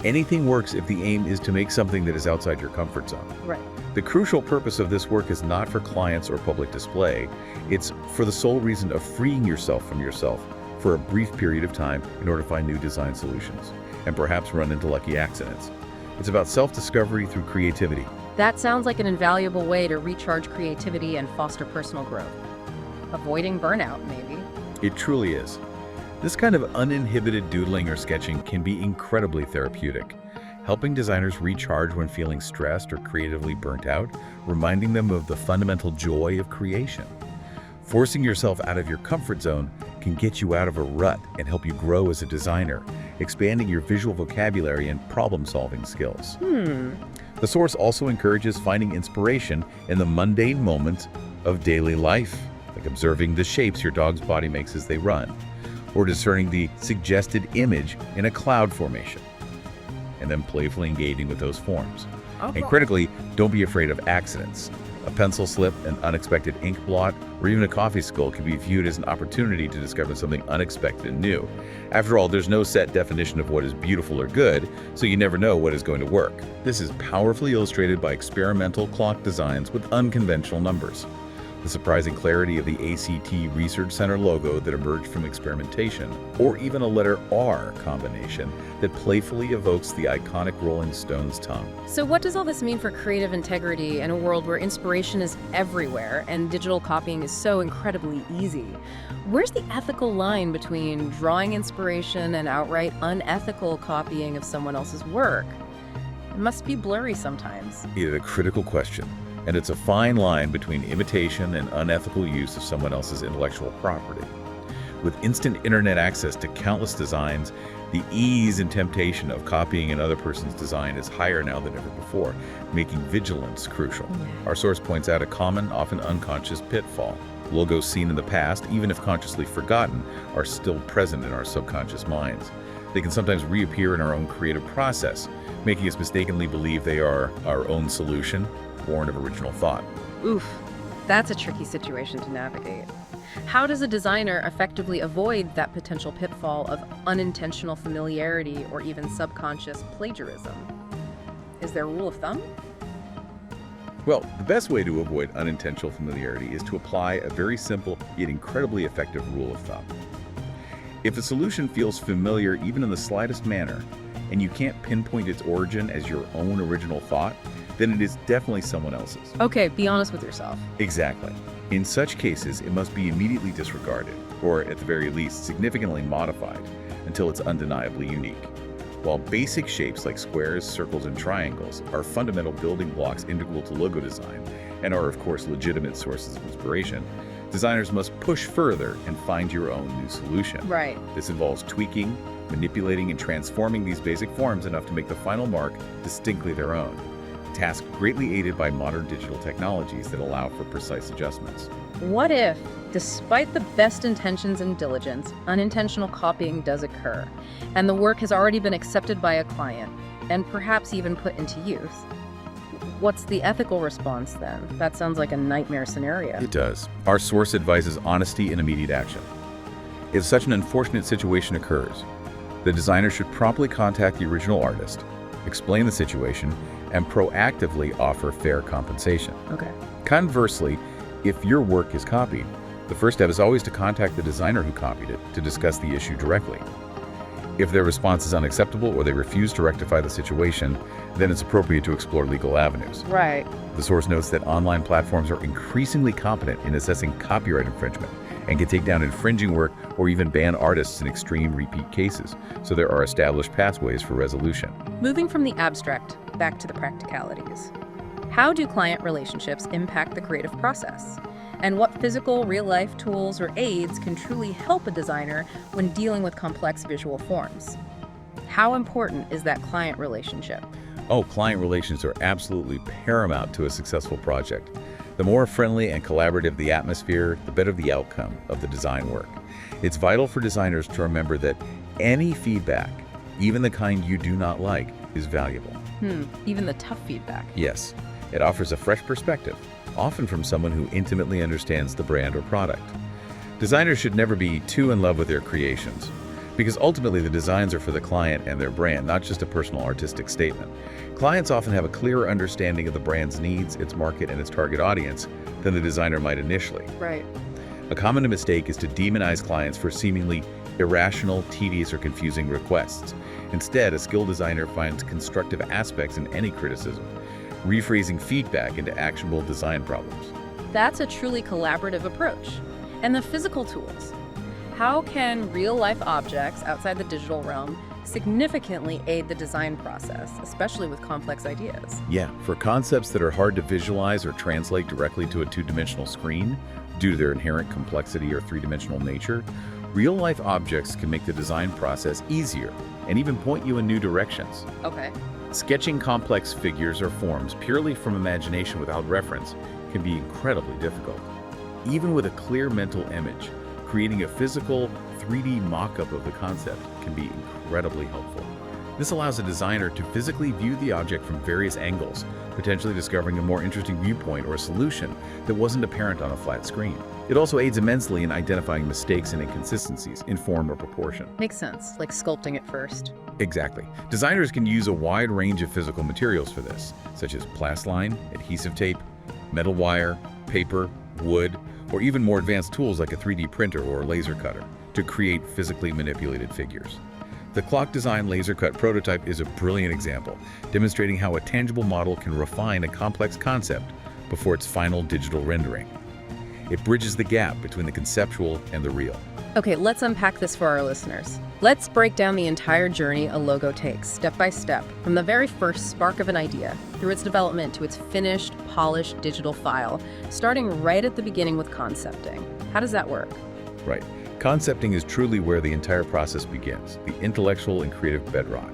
Anything works if the aim is to make something that is outside your comfort zone. Right. The crucial purpose of this work is not for clients or public display. It's for the sole reason of freeing yourself from yourself for a brief period of time in order to find new design solutions, and perhaps run into lucky accidents. It's about self-discovery through creativity. That sounds like an invaluable way to recharge creativity and foster personal growth. Avoiding burnout, maybe. It truly is. This kind of uninhibited doodling or sketching can be incredibly therapeutic, helping designers recharge when feeling stressed or creatively burnt out, reminding them of the fundamental joy of creation. Forcing yourself out of your comfort zone can get you out of a rut and help you grow as a designer, expanding your visual vocabulary and problem-solving skills. The source also encourages finding inspiration in the mundane moments of daily life, like observing the shapes your dog's body makes as they run, or discerning the suggested image in a cloud formation, and then playfully engaging with those forms. And critically, don't be afraid of accidents. A pencil slip, an unexpected ink blot, or even a coffee spill can be viewed as an opportunity to discover something unexpected and new. After all, there's no set definition of what is beautiful or good, so you never know what is going to work. This is powerfully illustrated by experimental clock designs with unconventional numbers. The surprising clarity of the ACT Research Center logo that emerged from experimentation, or even a letter R combination that playfully evokes the iconic Rolling Stones tongue. So what does all this mean for creative integrity in a world where inspiration is everywhere and digital copying is so incredibly easy? Where's the ethical line between drawing inspiration and outright unethical copying of someone else's work? It must be blurry sometimes. It is a critical question, and it's a fine line between imitation and unethical use of someone else's intellectual property. With instant internet access to countless designs, the ease and temptation of copying another person's design is higher now than ever before, making vigilance crucial. Our source points out a common, often unconscious pitfall. Logos seen in the past, even if consciously forgotten, are still present in our subconscious minds. They can sometimes reappear in our own creative process, making us mistakenly believe they are our own solution, born of original thought. Oof, that's a tricky situation to navigate. How does a designer effectively avoid that potential pitfall of unintentional familiarity or even subconscious plagiarism? Is there a rule of thumb? Well, the best way to avoid unintentional familiarity is to apply a very simple yet incredibly effective rule of thumb. If a solution feels familiar even in the slightest manner, and you can't pinpoint its origin as your own original thought, then it is definitely someone else's. Okay, be honest with yourself. Exactly. In such cases, it must be immediately disregarded, or at the very least, significantly modified until it's undeniably unique. While basic shapes like squares, circles, and triangles are fundamental building blocks integral to logo design and are, of course, legitimate sources of inspiration, designers must push further and find your own new solution. Right. This involves tweaking, manipulating, and transforming these basic forms enough to make the final mark distinctly their own. A task greatly aided by modern digital technologies that allow for precise adjustments. What if, despite the best intentions and diligence, unintentional copying does occur, and the work has already been accepted by a client, and perhaps even put into use? What's the ethical response then? That sounds like a nightmare scenario. It does. Our source advises honesty and immediate action. If such an unfortunate situation occurs, the designer should promptly contact the original artist, explain the situation, and proactively offer fair compensation. Okay. Conversely, if your work is copied, the first step is always to contact the designer who copied it to discuss the issue directly. If their response is unacceptable or they refuse to rectify the situation, then it's appropriate to explore legal avenues. Right. The source notes that online platforms are increasingly competent in assessing copyright infringement and can take down infringing work or even ban artists in extreme repeat cases, so there are established pathways for resolution. Moving from the abstract back to the practicalities. How do client relationships impact the creative process? And what physical, real-life tools or aids can truly help a designer when dealing with complex visual forms? How important is that client relationship? Oh, client relations are absolutely paramount to a successful project. The more friendly and collaborative the atmosphere, the better the outcome of the design work. It's vital for designers to remember that any feedback, even the kind you do not like, is valuable. Even the tough feedback. Yes, it offers a fresh perspective, often from someone who intimately understands the brand or product. Designers should never be too in love with their creations, because ultimately the designs are for the client and their brand, not just a personal artistic statement. Clients often have a clearer understanding of the brand's needs, its market, and its target audience than the designer might initially. Right. A common mistake is to demonize clients for seemingly irrational, tedious, or confusing requests. Instead, a skilled designer finds constructive aspects in any criticism, rephrasing feedback into actionable design problems. That's a truly collaborative approach. And the physical tools. How can real-life objects outside the digital realm significantly aid the design process, especially with complex ideas? Yeah, for concepts that are hard to visualize or translate directly to a two-dimensional screen due to their inherent complexity or three-dimensional nature, real-life objects can make the design process easier and even point you in new directions. Okay. Sketching complex figures or forms purely from imagination without reference can be incredibly difficult. Even with a clear mental image, creating a physical 3D mock-up of the concept can be incredibly helpful. This allows a designer to physically view the object from various angles, potentially discovering a more interesting viewpoint or a solution that wasn't apparent on a flat screen. It also aids immensely in identifying mistakes and inconsistencies in form or proportion. Makes sense, like sculpting it first. Exactly. Designers can use a wide range of physical materials for this, such as plastline, adhesive tape, metal wire, paper, wood, or even more advanced tools like a 3D printer or a laser cutter to create physically manipulated figures. The Clock Design Laser Cut prototype is a brilliant example, demonstrating how a tangible model can refine a complex concept before its final digital rendering. It bridges the gap between the conceptual and the real. Okay, let's unpack this for our listeners. Let's break down the entire journey a logo takes, step by step, from the very first spark of an idea, through its development to its finished, polished digital file, starting right at the beginning with concepting. How does that work? Right. Concepting is truly where the entire process begins, the intellectual and creative bedrock.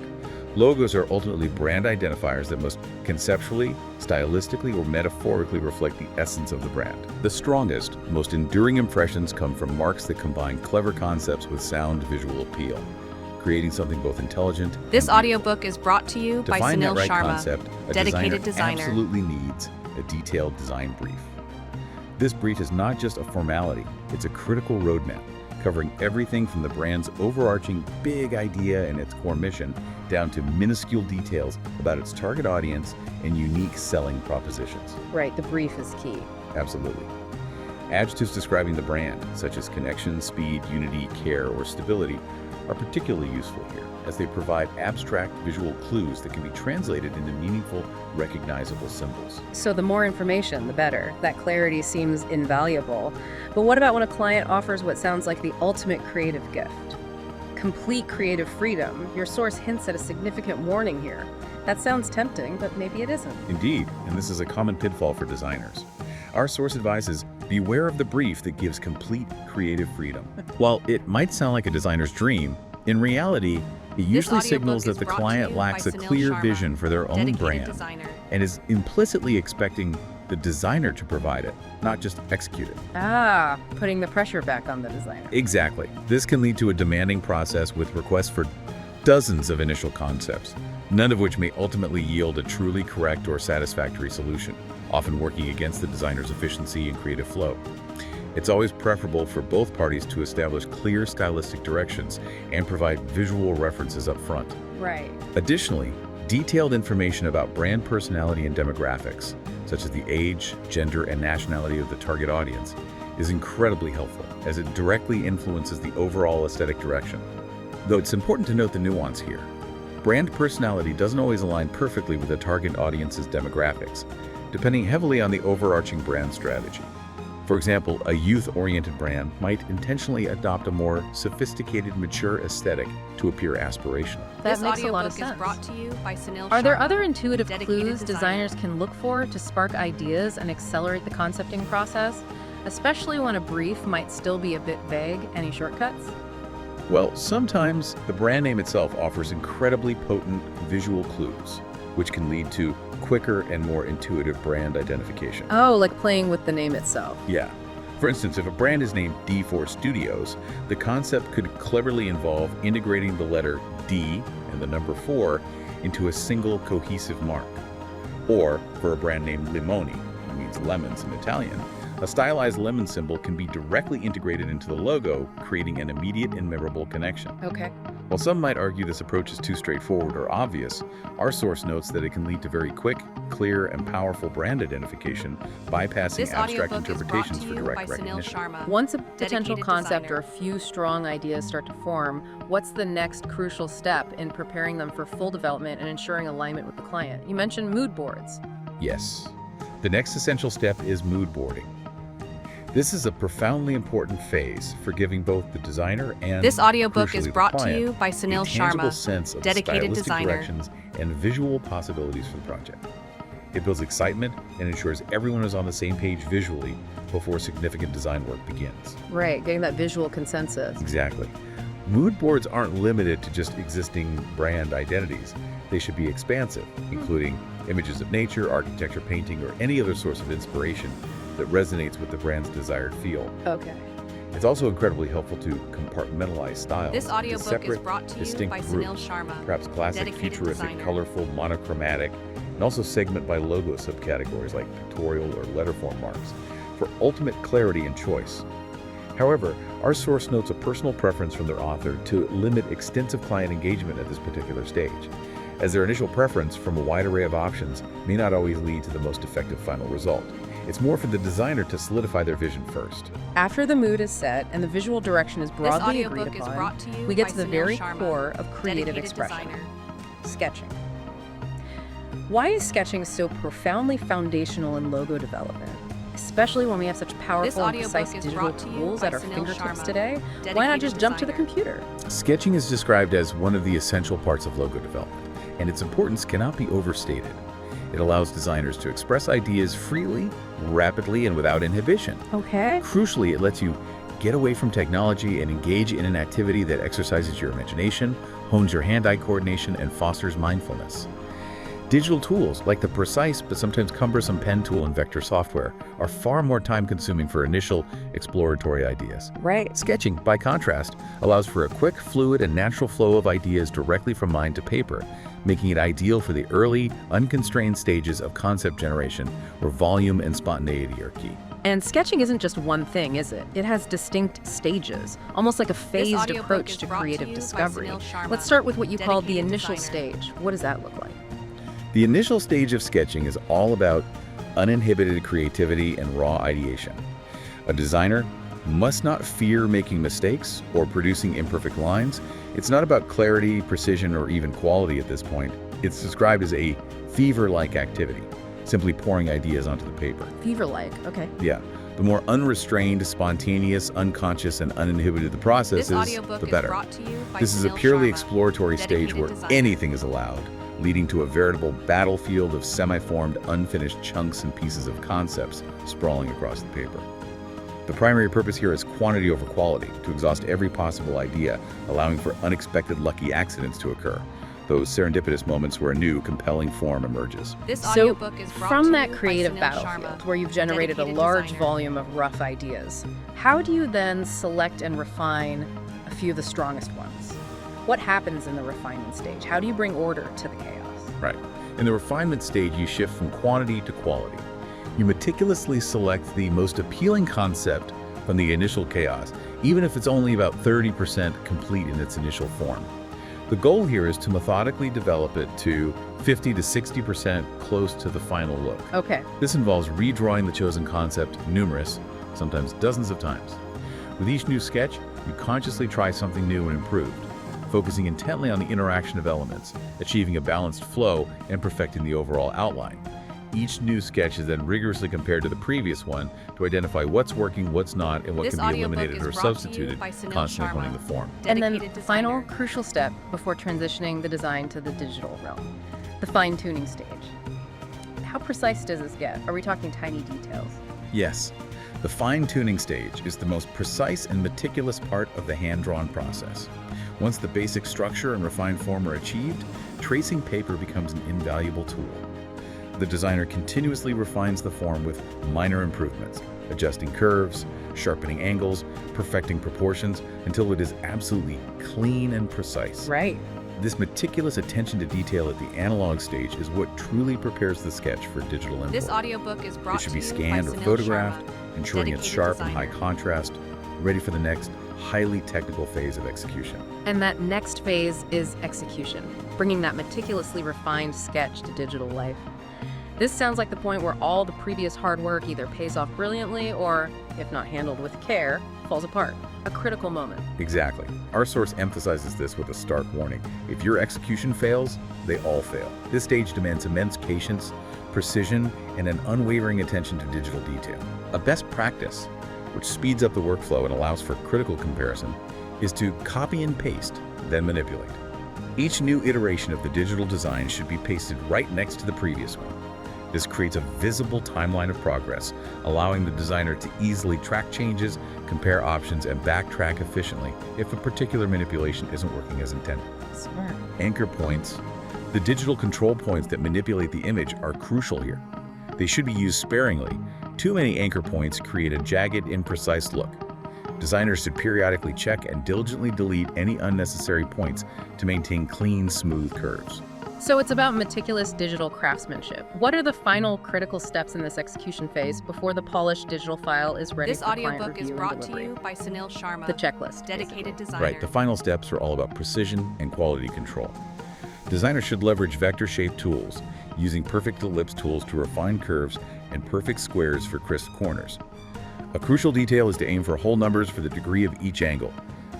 Logos are ultimately brand identifiers that must conceptually, stylistically, or metaphorically reflect the essence of the brand. The strongest, most enduring impressions come from marks that combine clever concepts with sound visual appeal, creating something both intelligent. This audiobook is brought to you To by find that Sunil right Sharma, concept, a dedicated designer. absolutely needs a detailed design brief. This brief is not just a formality, it's a critical roadmap, covering everything from the brand's overarching big idea and its core mission, down to minuscule details about its target audience and unique selling propositions. Right, the brief is key. Absolutely. Adjectives describing the brand, such as connection, speed, unity, care, or stability, are particularly useful here, as they provide abstract visual clues that can be translated into meaningful, recognizable symbols. So the more information, the better. That clarity seems invaluable. But what about when a client offers what sounds like the ultimate creative gift? Complete creative freedom. Your source hints at a significant warning here. That sounds tempting, but maybe it isn't. Indeed, and this is a common pitfall for designers. Our source advises, beware of the brief that gives complete creative freedom. While it might sound like a designer's dream, in reality, it usually signals that the client lacks a clear vision for their own brand and is implicitly expecting the designer to provide it, not just execute it. Ah, putting the pressure back on the designer. Exactly. This can lead to a demanding process with requests for dozens of initial concepts, none of which may ultimately yield a truly correct or satisfactory solution, often working against the designer's efficiency and creative flow. It's always preferable for both parties to establish clear stylistic directions and provide visual references up front. Right. Additionally, detailed information about brand personality and demographics, such as the age, gender, and nationality of the target audience, is incredibly helpful, as it directly influences the overall aesthetic direction. Though it's important to note the nuance here. Brand personality doesn't always align perfectly with the target audience's demographics, depending heavily on the overarching brand strategy. For example, a youth-oriented brand might intentionally adopt a more sophisticated, mature aesthetic to appear aspirational. That makes a lot of sense. Are there other intuitive clues designers can look for to spark ideas and accelerate the concepting process, especially when a brief might still be a bit vague? Any shortcuts? Well, sometimes the brand name itself offers incredibly potent visual clues, which can lead to quicker and more intuitive brand identification. Oh, like playing with the name itself. Yeah. For instance, if a brand is named D4 Studios, the concept could cleverly involve integrating the letter D and the number 4 into a single cohesive mark. Or, for a brand named Limoni, that means lemons in Italian, a stylized lemon symbol can be directly integrated into the logo, creating an immediate and memorable connection. Okay. While some might argue this approach is too straightforward or obvious, our source notes that it can lead to very quick, clear, and powerful brand identification, bypassing abstract interpretations for direct recognition. Once a potential concept or a few strong ideas start to form, what's the next crucial step in preparing them for full development and ensuring alignment with the client? You mentioned mood boards. Yes. The next essential step is mood boarding. This is a profoundly important phase for giving both the designer and this audiobook is the brought to client you by Sunil a tangible Sharma, sense of dedicated stylistic designer. directions and visual possibilities for the project. It builds excitement and ensures everyone is on the same page visually before significant design work begins. Right, getting that visual consensus. Exactly. Mood boards aren't limited to just existing brand identities. They should be expansive, including images of nature, architecture, painting, or any other source of inspiration that resonates with the brand's desired feel. Okay. It's also incredibly helpful to compartmentalize styles. This into audiobook separate, is brought to you distinct by groups, Sunil Sharma, perhaps classic, dedicated futuristic, designer. colorful, monochromatic, and also segment by logo subcategories like pictorial or letterform marks for ultimate clarity and choice. However, our source notes a personal preference from their author to limit extensive client engagement at this particular stage, as their initial preference from a wide array of options may not always lead to the most effective final result. It's more for the designer to solidify their vision first. After the mood is set and the visual direction is broadly agreed audiobook is upon, brought to you we get by to the Sunil very Sharma, core of creative dedicated expression, designer. sketching. Why is sketching so profoundly foundational in logo development? Especially when we have such powerful and audiobook precise is digital brought to you tools by at our Sunil fingertips Sharma, today. Why not dedicated just jump to the designer. computer? Sketching is described as one of the essential parts of logo development, and its importance cannot be overstated. It allows designers to express ideas freely, rapidly, and without inhibition. Okay. Crucially, it lets you get away from technology and engage in an activity that exercises your imagination, hones your hand-eye coordination, and fosters mindfulness. Digital tools, like the precise but sometimes cumbersome pen tool in vector software, are far more time-consuming for initial exploratory ideas. Right. Sketching, by contrast, allows for a quick, fluid, and natural flow of ideas directly from mind to paper, making it ideal for the early, unconstrained stages of concept generation, where volume and spontaneity are key. And sketching isn't just one thing, is it? It has distinct stages, almost like a phased approach to creative discovery. Let's start with what you called the initial stage. What does that look like? The initial stage of sketching is all about uninhibited creativity and raw ideation. A designer must not fear making mistakes or producing imperfect lines. It's not about clarity, precision, or even quality at this point. It's described as a fever-like activity, simply pouring ideas onto the paper. Fever-like, okay. Yeah. The more unrestrained, spontaneous, unconscious, and uninhibited the process is, the better. This is a purely exploratory stage where anything is allowed, leading to a veritable battlefield of semi-formed, unfinished chunks and pieces of concepts sprawling across the paper. The primary purpose here is quantity over quality, to exhaust every possible idea, allowing for unexpected lucky accidents to occur, those serendipitous moments where a new, compelling form emerges. So, from that creative battlefield, where you've generated a large volume of rough ideas, how do you then select and refine a few of the strongest ones? What happens in the refinement stage? How do you bring order to the chaos? Right. In the refinement stage, you shift from quantity to quality. You meticulously select the most appealing concept from the initial chaos, even if it's only about 30% complete in its initial form. The goal here is to methodically develop it to 50 to 60% close to the final look. Okay. This involves redrawing the chosen concept numerous, sometimes dozens of times. With each new sketch, you consciously try something new and improved, focusing intently on the interaction of elements, achieving a balanced flow, and perfecting the overall outline. Each new sketch is then rigorously compared to the previous one to identify what's working, what's not, and what can be eliminated or substituted, constantly honing the form. And then the final crucial step before transitioning the design to the digital realm, the fine-tuning stage. How precise does this get? Are we talking tiny details? Yes. The fine-tuning stage is the most precise and meticulous part of the hand-drawn process. Once the basic structure and refined form are achieved, tracing paper becomes an invaluable tool. The designer continuously refines the form with minor improvements, adjusting curves, sharpening angles, perfecting proportions, until it is absolutely clean and precise. Right. This meticulous attention to detail at the analog stage is what truly prepares the sketch for digital import. This audiobook is brought It should be to you scanned by or Sunil photographed, Sharma, ensuring it's dedicated sharp and designer. high contrast, ready for the next highly technical phase of execution. And that next phase is execution, bringing that meticulously refined sketch to digital life. This sounds like the point where all the previous hard work either pays off brilliantly or, if not handled with care, falls apart. A critical moment. Exactly. Our source emphasizes this with a stark warning. If your execution fails, they all fail. This stage demands immense patience, precision, and an unwavering attention to digital detail. A best practice, which speeds up the workflow and allows for critical comparison, is to copy and paste, then manipulate. Each new iteration of the digital design should be pasted right next to the previous one. This creates a visible timeline of progress, allowing the designer to easily track changes, compare options, and backtrack efficiently if a particular manipulation isn't working as intended. Smart. Anchor points, the digital control points that manipulate the image, are crucial here. They should be used sparingly. Too many anchor points create a jagged, imprecise look. Designers should periodically check and diligently delete any unnecessary points to maintain clean, smooth curves. So it's about meticulous digital craftsmanship. What are the final critical steps in this execution phase before the polished digital file is ready This for client audiobook is review and brought to delivery? you by Sunil Sharma, The checklist. dedicated designer. Right, the final steps are all about precision and quality control. Designers should leverage vector-shaped tools, using perfect ellipse tools to refine curves and perfect squares for crisp corners. A crucial detail is to aim for whole numbers for the degree of each angle.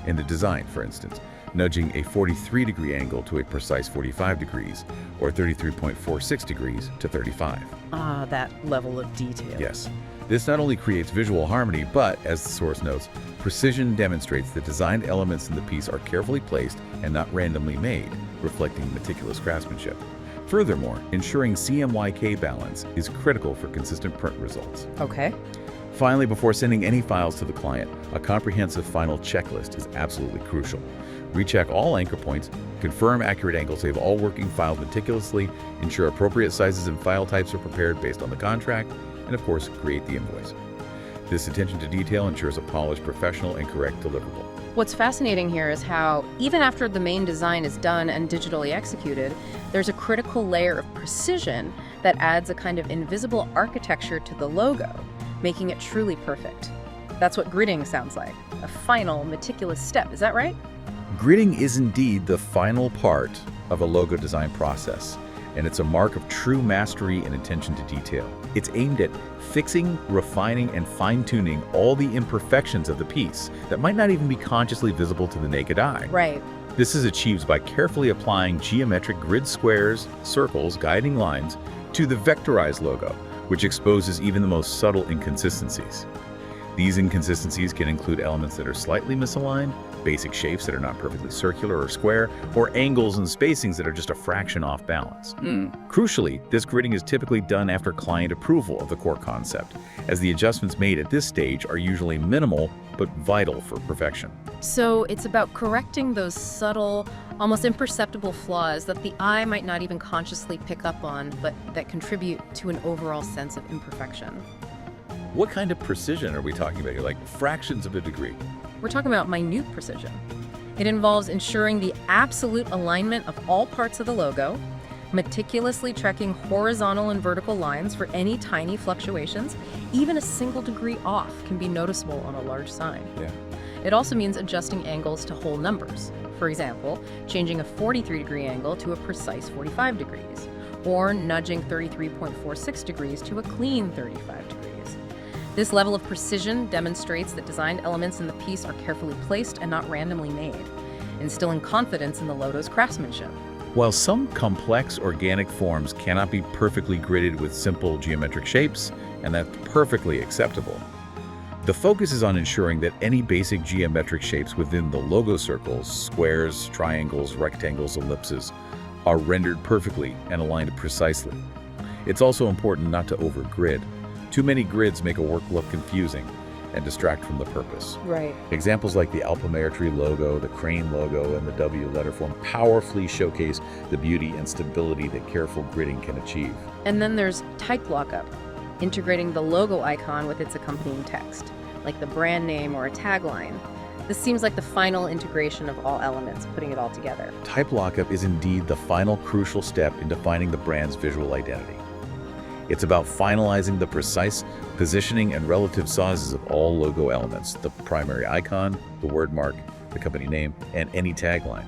In the design, for instance, nudging a 43-degree angle to a precise 45 degrees, or 33.46 degrees to 35. Ah, that level of detail. Yes. This not only creates visual harmony, but, as the source notes, precision demonstrates that designed elements in the piece are carefully placed and not randomly made, reflecting meticulous craftsmanship. Furthermore, ensuring CMYK balance is critical for consistent print results. Okay. Finally, before sending any files to the client, a comprehensive final checklist is absolutely crucial. Recheck all anchor points, confirm accurate angles, save all working files meticulously, ensure appropriate sizes and file types are prepared based on the contract, and of course, create the invoice. This attention to detail ensures a polished, professional, and correct deliverable. What's fascinating here is how, even after the main design is done and digitally executed, there's a critical layer of precision that adds a kind of invisible architecture to the logo, making it truly perfect. That's what gridding sounds like, a final, meticulous step. Is that right? Gridding is indeed the final part of a logo design process, and it's a mark of true mastery and attention to detail. It's aimed at fixing, refining, and fine-tuning all the imperfections of the piece that might not even be consciously visible to the naked eye. Right. This is achieved by carefully applying geometric grid squares, circles, guiding lines to the vectorized logo, which exposes even the most subtle inconsistencies. These inconsistencies can include elements that are slightly misaligned, basic shapes that are not perfectly circular or square, or angles and spacings that are just a fraction off balance. Crucially, this gridding is typically done after client approval of the core concept, as the adjustments made at this stage are usually minimal but vital for perfection. So it's about correcting those subtle, almost imperceptible flaws that the eye might not even consciously pick up on, but that contribute to an overall sense of imperfection. What kind of precision are we talking about here? Like fractions of a degree? We're talking about minute precision. It involves ensuring the absolute alignment of all parts of the logo, meticulously checking horizontal and vertical lines for any tiny fluctuations. Even a single degree off can be noticeable on a large sign. Yeah. It also means adjusting angles to whole numbers. For example, changing a 43-degree angle to a precise 45 degrees, or nudging 33.46 degrees to a clean 35 degrees. This level of precision demonstrates that designed elements in the piece are carefully placed and not randomly made, instilling confidence in the logo's craftsmanship. While some complex organic forms cannot be perfectly gridded with simple geometric shapes, and that's perfectly acceptable, the focus is on ensuring that any basic geometric shapes within the logo circles, squares, triangles, rectangles, ellipses, are rendered perfectly and aligned precisely. It's also important not to over-grid. Too many grids make a work look confusing and distract from the purpose. Right. Examples like the Alpamayer Tree logo, the crane logo, and the W letter form powerfully showcase the beauty and stability that careful gridding can achieve. And then there's type lockup, integrating the logo icon with its accompanying text, like the brand name or a tagline. This seems like the final integration of all elements, putting it all together. Type lockup is indeed the final crucial step in defining the brand's visual identity. It's about finalizing the precise positioning and relative sizes of all logo elements, the primary icon, the word mark, the company name, and any tagline.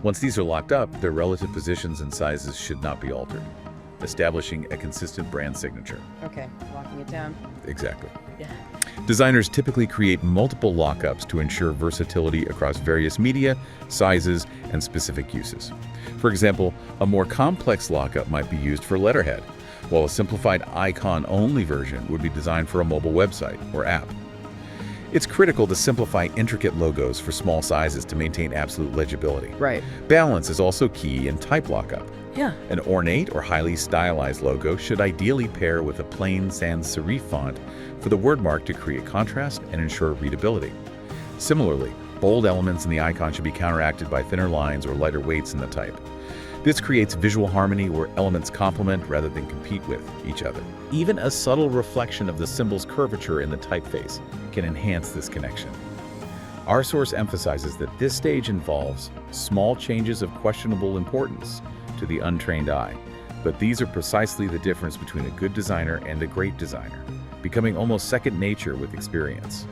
Once these are locked up, their relative positions and sizes should not be altered, establishing a consistent brand signature. Okay, locking it down. Exactly. Yeah. Designers typically create multiple lockups to ensure versatility across various media, sizes, and specific uses. For example, a more complex lockup might be used for letterhead, while a simplified icon-only version would be designed for a mobile website or app. It's critical to simplify intricate logos for small sizes to maintain absolute legibility. Right. Balance is also key in type lockup. Yeah. An ornate or highly stylized logo should ideally pair with a plain sans serif font for the word mark to create contrast and ensure readability. Similarly, bold elements in the icon should be counteracted by thinner lines or lighter weights in the type. This creates visual harmony where elements complement rather than compete with each other. Even a subtle reflection of the symbol's curvature in the typeface can enhance this connection. Our source emphasizes that this stage involves small changes of questionable importance to the untrained eye, but these are precisely the difference between a good designer and a great designer, becoming almost second nature with experience.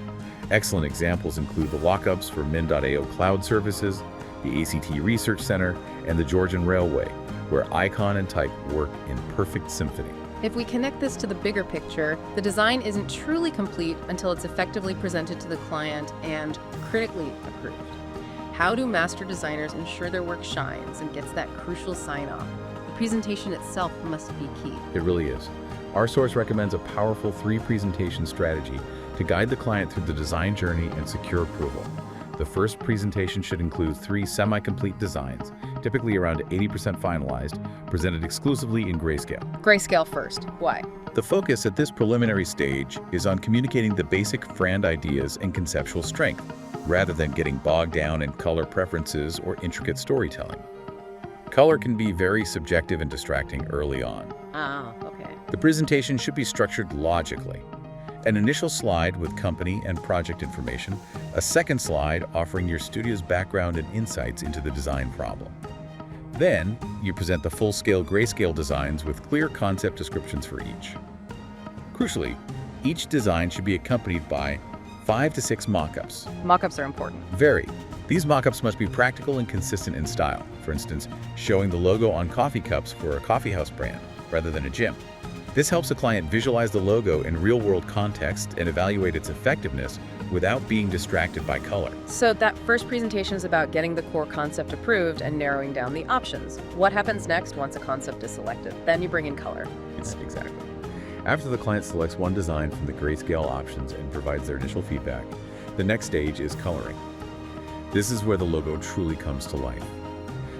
Excellent examples include the lockups for Min.AO cloud services, the ACT Research Center, and the Georgian Railway, where icon and type work in perfect symphony. If we connect this to the bigger picture, the design isn't truly complete until it's effectively presented to the client and critically approved. How do master designers ensure their work shines and gets that crucial sign-off? The presentation itself must be key. It really is. Our source recommends a powerful 3-presentation strategy to guide the client through the design journey and secure approval. The first presentation should include 3 semi-complete designs, typically around 80% finalized, presented exclusively in grayscale. Grayscale first. Why? The focus at this preliminary stage is on communicating the basic brand ideas and conceptual strength, rather than getting bogged down in color preferences or intricate storytelling. Color can be very subjective and distracting early on. Oh, okay. The presentation should be structured logically. An initial slide with company and project information, a second slide offering your studio's background and insights into the design problem. Then, you present the full-scale grayscale designs with clear concept descriptions for each. Crucially, each design should be accompanied by 5 to 6 mock-ups. Mock-ups are important. Very. These mock-ups must be practical and consistent in style. For instance, showing the logo on coffee cups for a coffeehouse brand rather than a gym. This helps a client visualize the logo in real-world context and evaluate its effectiveness without being distracted by color. So that first presentation is about getting the core concept approved and narrowing down the options. What happens next once a concept is selected? Then you bring in color. Exactly. After the client selects one design from the grayscale options and provides their initial feedback, the next stage is coloring. This is where the logo truly comes to life.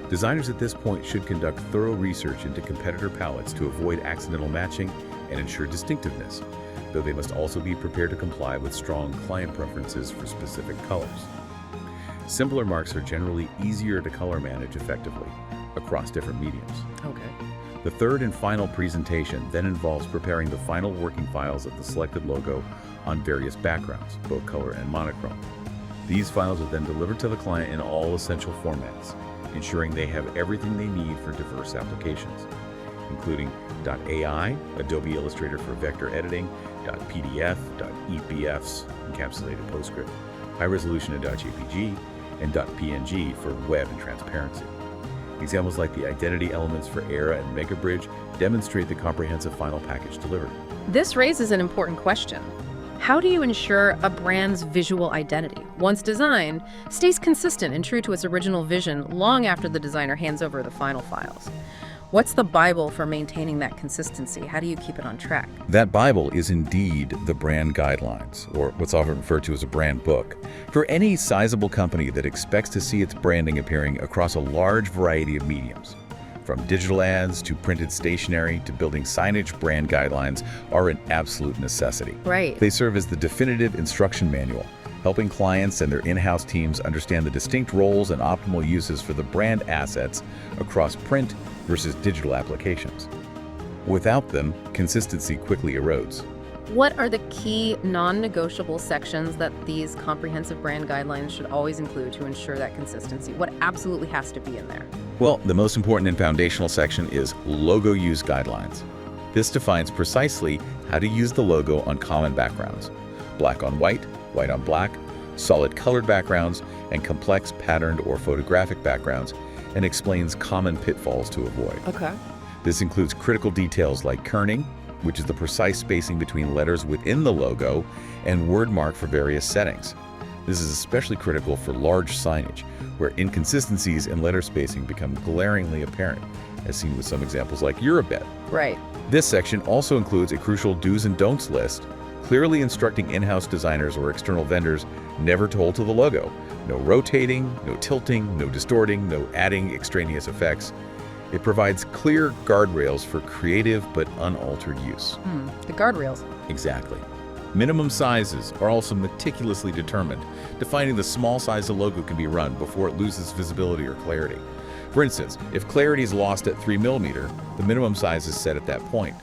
Designers at this point should conduct thorough research into competitor palettes to avoid accidental matching and ensure distinctiveness, though they must also be prepared to comply with strong client preferences for specific colors. Simpler marks are generally easier to color manage effectively across different mediums. Okay. The third and final presentation then involves preparing the final working files of the selected logo on various backgrounds, both color and monochrome. These files are then delivered to the client in all essential formats, ensuring they have everything they need for diverse applications, including .ai, Adobe Illustrator for vector editing, .pdf, .ebfs, encapsulated PostScript, high resolution and .jpg, and .png for web and transparency. Examples like the identity elements for Era and MegaBridge demonstrate the comprehensive final package delivered. This raises an important question. How do you ensure a brand's visual identity, once designed, stays consistent and true to its original vision long after the designer hands over the final files? What's the Bible for maintaining that consistency? How do you keep it on track? That Bible is indeed the brand guidelines, or what's often referred to as a brand book. For any sizable company that expects to see its branding appearing across a large variety of mediums, from digital ads to printed stationery to building signage, brand guidelines are an absolute necessity. Right. They serve as the definitive instruction manual, helping clients and their in-house teams understand the distinct roles and optimal uses for the brand assets across print versus digital applications. Without them, consistency quickly erodes. What are the key non-negotiable sections that these comprehensive brand guidelines should always include to ensure that consistency? What absolutely has to be in there? Well, the most important and foundational section is Logo Use Guidelines. This defines precisely how to use the logo on common backgrounds, black on white, white on black, solid colored backgrounds, and complex patterned or photographic backgrounds, and explains common pitfalls to avoid. Okay. This includes critical details like kerning, which is the precise spacing between letters within the logo, and word mark for various settings. This is especially critical for large signage, where inconsistencies in letter spacing become glaringly apparent, as seen with some examples like Eurobet. Right. This section also includes a crucial do's and don'ts list, clearly instructing in-house designers or external vendors never to hold to the logo. No rotating, no tilting, no distorting, no adding extraneous effects. It provides clear guardrails for creative but unaltered use. The guardrails. Exactly. Minimum sizes are also meticulously determined, defining the small size a logo can be run before it loses visibility or clarity. For instance, if clarity is lost at 3mm, the minimum size is set at that point.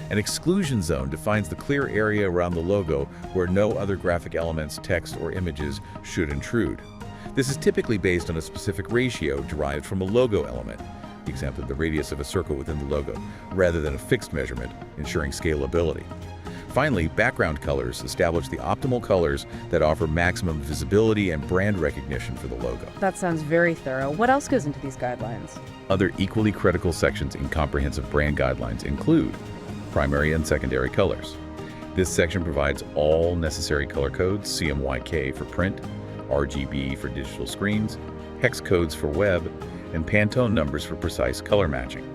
An exclusion zone defines the clear area around the logo where no other graphic elements, text, or images should intrude. This is typically based on a specific ratio derived from a logo element, the example of the radius of a circle within the logo, rather than a fixed measurement, ensuring scalability. Finally, background colors establish the optimal colors that offer maximum visibility and brand recognition for the logo. That sounds very thorough. What else goes into these guidelines? Other equally critical sections in comprehensive brand guidelines include primary and secondary colors. This section provides all necessary color codes, CMYK for print, RGB for digital screens, hex codes for web, and Pantone numbers for precise color matching.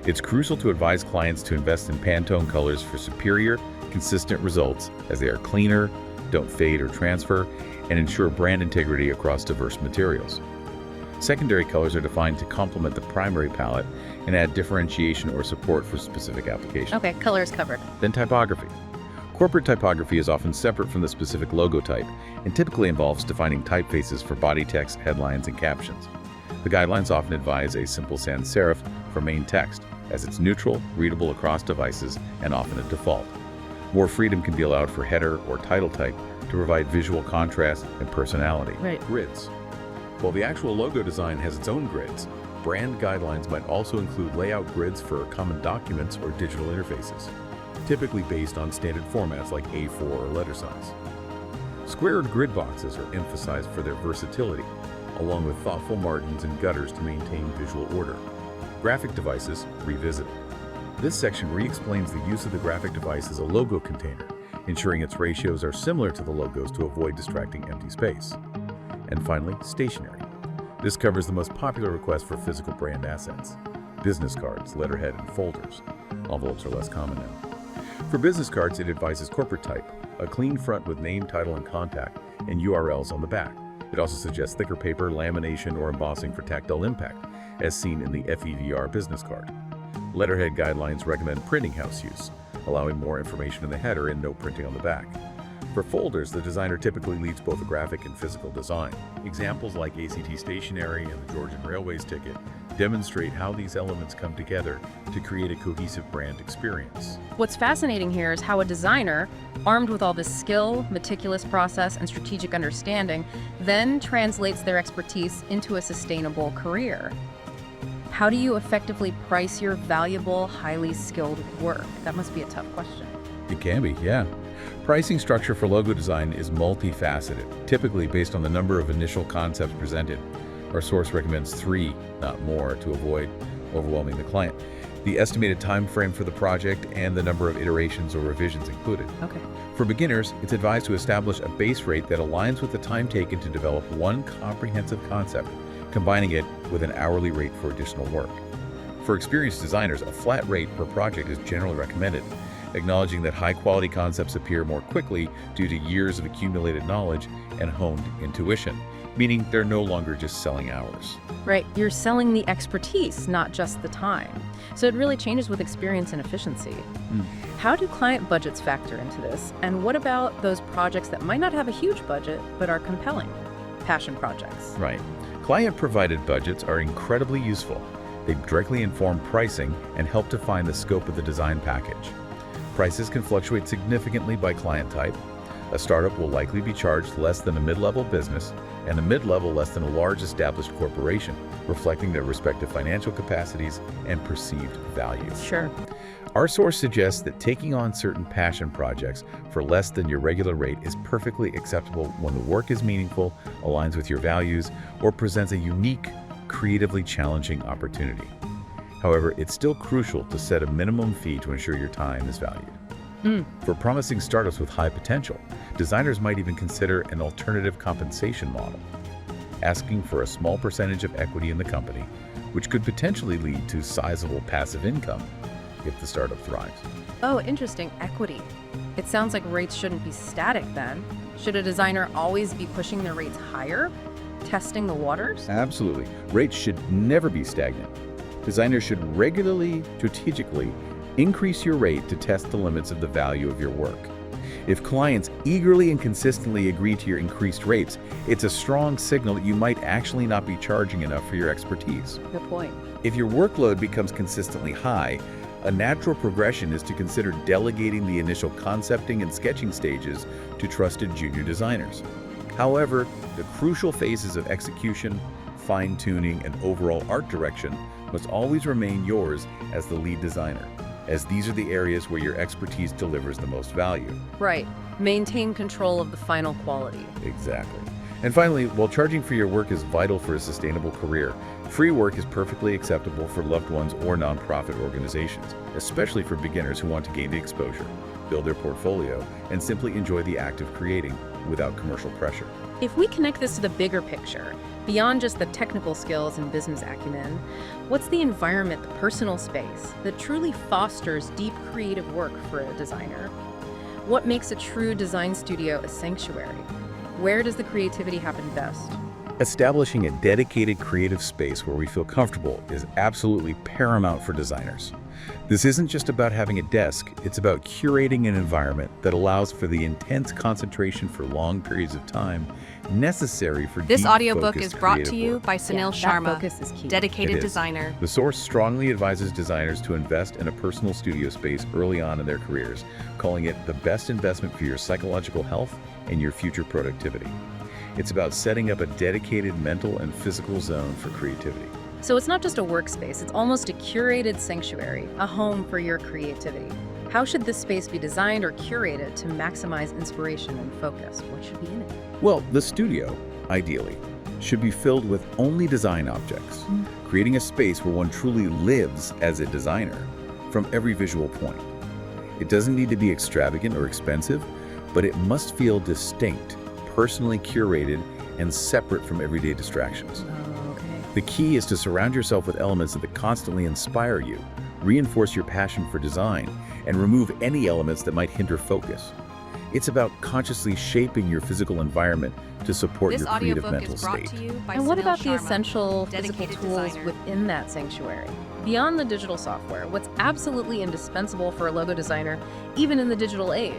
It's crucial to advise clients to invest in Pantone colors for superior, consistent results, as they are cleaner, don't fade or transfer, and ensure brand integrity across diverse materials. Secondary colors are defined to complement the primary palette and add differentiation or support for specific applications. Okay, colors covered. Then typography. Corporate typography is often separate from the specific logo type and typically involves defining typefaces for body text, headlines, and captions. The guidelines often advise a simple sans serif for main text, as it's neutral, readable across devices, and often a default. More freedom can be allowed for header or title type to provide visual contrast and personality. Right. Grids. While the actual logo design has its own grids, brand guidelines might also include layout grids for common documents or digital interfaces, typically based on standard formats like A4 or letter size. Squared grid boxes are emphasized for their versatility, along with thoughtful margins and gutters to maintain visual order. Graphic devices revisited. This section re-explains the use of the graphic device as a logo container, ensuring its ratios are similar to the logos to avoid distracting empty space. And finally, stationery. This covers the most popular requests for physical brand assets: business cards, letterhead, and folders. Envelopes are less common now. For business cards, it advises corporate type, a clean front with name, title, and contact, and URLs on the back. It also suggests thicker paper, lamination, or embossing for tactile impact, as seen in the FEVR business card. Letterhead guidelines recommend printing house use, allowing more information in the header and no printing on the back. For folders, the designer typically leads both a graphic and physical design. Examples like ACT Stationery and the Georgian Railways ticket demonstrate how these elements come together to create a cohesive brand experience. What's fascinating here is how a designer, armed with all this skill, meticulous process, and strategic understanding, then translates their expertise into a sustainable career. How do you effectively price your valuable, highly skilled work? That must be a tough question. It can be, yeah. Pricing structure for logo design is multifaceted, typically based on the number of initial concepts presented. Our source recommends 3, not more, to avoid overwhelming the client. The estimated time frame for the project and the number of iterations or revisions included. Okay. For beginners, it's advised to establish a base rate that aligns with the time taken to develop one comprehensive concept, combining it with an hourly rate for additional work. For experienced designers, a flat rate per project is generally recommended, acknowledging that high-quality concepts appear more quickly due to years of accumulated knowledge and honed intuition, meaning they're no longer just selling hours. Right, you're selling the expertise, not just the time. So it really changes with experience and efficiency. How do client budgets factor into this? And what about those projects that might not have a huge budget, but are compelling? Passion projects. Right. Client-provided budgets are incredibly useful. They directly inform pricing and help define the scope of the design package. Prices can fluctuate significantly by client type. A startup will likely be charged less than a mid-level business, and a mid-level less than a large established corporation, reflecting their respective financial capacities and perceived values. Sure. Our source suggests that taking on certain passion projects for less than your regular rate is perfectly acceptable when the work is meaningful, aligns with your values, or presents a unique, creatively challenging opportunity. However, it's still crucial to set a minimum fee to ensure your time is valued. For promising startups with high potential, designers might even consider an alternative compensation model, asking for a small percentage of equity in the company, which could potentially lead to sizable passive income if the startup thrives. Oh, interesting. Equity. It sounds like rates shouldn't be static then. Should a designer always be pushing their rates higher? Testing the waters? Absolutely. Rates should never be stagnant. Designers should regularly, strategically increase your rate to test the limits of the value of your work. If clients eagerly and consistently agree to your increased rates, it's a strong signal that you might actually not be charging enough for your expertise. Good point. If your workload becomes consistently high, a natural progression is to consider delegating the initial concepting and sketching stages to trusted junior designers. However, the crucial phases of execution, fine-tuning, and overall art direction must always remain yours as the lead designer, as these are the areas where your expertise delivers the most value. Right. Maintain control of the final quality. Exactly. And finally, while charging for your work is vital for a sustainable career, free work is perfectly acceptable for loved ones or nonprofit organizations, especially for beginners who want to gain the exposure, build their portfolio, and simply enjoy the act of creating without commercial pressure. If we connect this to the bigger picture, beyond just the technical skills and business acumen, what's the environment, the personal space, that truly fosters deep creative work for a designer? What makes a true design studio a sanctuary? Where does the creativity happen best? Establishing a dedicated creative space where we feel comfortable is absolutely paramount for designers. This isn't just about having a desk, it's about curating an environment that allows for the intense concentration for long periods of time necessary for This deep, audiobook focused is brought creative to you work. by Sunil that Sharma, focus is key. It dedicated is. designer. The source strongly advises designers to invest in a personal studio space early on in their careers, calling it the best investment for your psychological health and your future productivity. It's about setting up a dedicated mental and physical zone for creativity. So it's not just a workspace, it's almost a curated sanctuary, a home for your creativity. How should this space be designed or curated to maximize inspiration and focus? What should be in it? Well, the studio, ideally, should be filled with only design objects, creating a space where one truly lives as a designer from every visual point. It doesn't need to be extravagant or expensive, but it must feel distinct, personally curated, and separate from everyday distractions. The key is to surround yourself with elements that constantly inspire you, reinforce your passion for design, and remove any elements that might hinder focus. It's about consciously shaping your physical environment to support This your creative audiobook mental is brought state. to you by And what Sunil about the Sharma, essential physical dedicated tools designer. within that sanctuary? Beyond the digital software, what's absolutely indispensable for a logo designer, even in the digital age?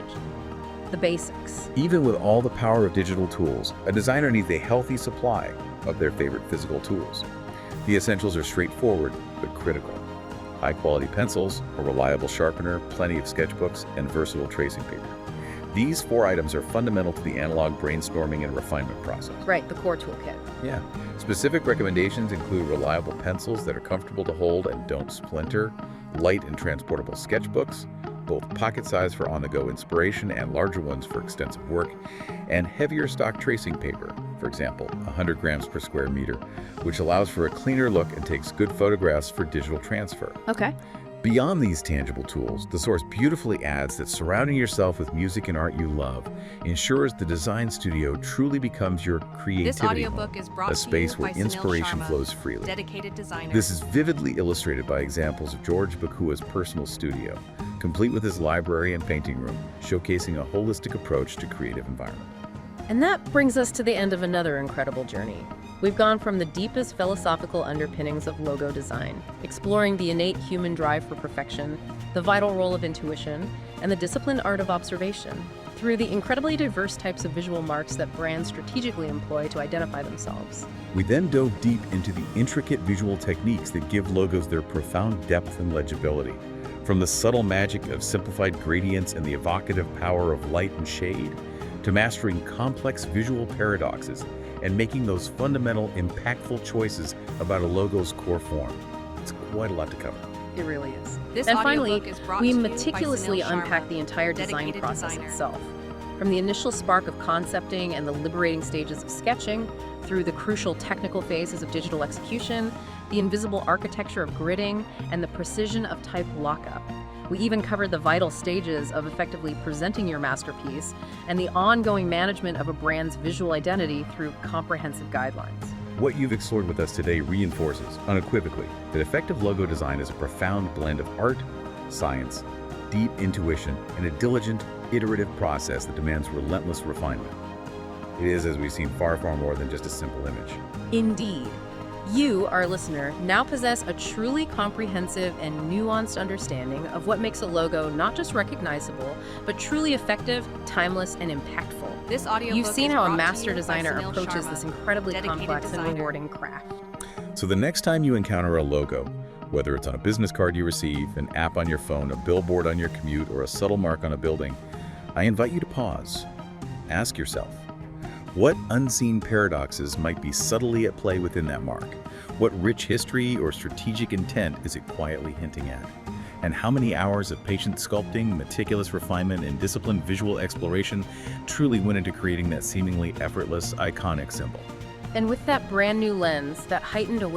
The basics. Even with all the power of digital tools, a designer needs a healthy supply of their favorite physical tools. The essentials are straightforward but critical. High-quality pencils, a reliable sharpener, plenty of sketchbooks, and versatile tracing paper. These 4 items are fundamental to the analog brainstorming and refinement process. Right, the core toolkit. Yeah. Specific recommendations include reliable pencils that are comfortable to hold and don't splinter, light and transportable sketchbooks, both pocket size for on-the-go inspiration and larger ones for extensive work, and heavier stock tracing paper, for example, 100 grams per square meter, which allows for a cleaner look and takes good photographs for digital transfer. Okay. Beyond these tangible tools, the source beautifully adds that surrounding yourself with music and art you love ensures the design studio truly becomes your This creativity audiobook home, is brought a to space you where by Sunil inspiration Sharma, flows freely. dedicated designer. This is vividly illustrated by examples of George Bokhua's personal studio, complete with his library and painting room, showcasing a holistic approach to creative environment. And that brings us to the end of another incredible journey. We've gone from the deepest philosophical underpinnings of logo design, exploring the innate human drive for perfection, the vital role of intuition, and the disciplined art of observation, through the incredibly diverse types of visual marks that brands strategically employ to identify themselves. We then dove deep into the intricate visual techniques that give logos their profound depth and legibility, from the subtle magic of simplified gradients and the evocative power of light and shade, to mastering complex visual paradoxes and making those fundamental, impactful choices about a logo's core form. It's quite a lot to cover. It really is. This And finally, audiobook is brought we to you by meticulously Sunil Sharma, unpack the entire design dedicated process designer. itself. From the initial spark of concepting and the liberating stages of sketching, through the crucial technical phases of digital execution, the invisible architecture of gridding, and the precision of type lockup. We even covered the vital stages of effectively presenting your masterpiece and the ongoing management of a brand's visual identity through comprehensive guidelines. What you've explored with us today reinforces, unequivocally, that effective logo design is a profound blend of art, science, deep intuition, and a diligent, iterative process that demands relentless refinement. It is, as we've seen, far, far more than just a simple image. Indeed. You, our listener, now possess a truly comprehensive and nuanced understanding of what makes a logo not just recognizable, but truly effective, timeless, and impactful. This audiobook You've seen is how a brought to master you by designer Sunil approaches Sharma, this incredibly dedicated complex and designer. rewarding craft. So the next time you encounter a logo, whether it's on a business card you receive, an app on your phone, a billboard on your commute, or a subtle mark on a building, I invite you to pause. Ask yourself, what unseen paradoxes might be subtly at play within that mark? What rich history or strategic intent is it quietly hinting at? And how many hours of patient sculpting, meticulous refinement, and disciplined visual exploration truly went into creating that seemingly effortless, iconic symbol? And with that brand new lens, that heightened awareness,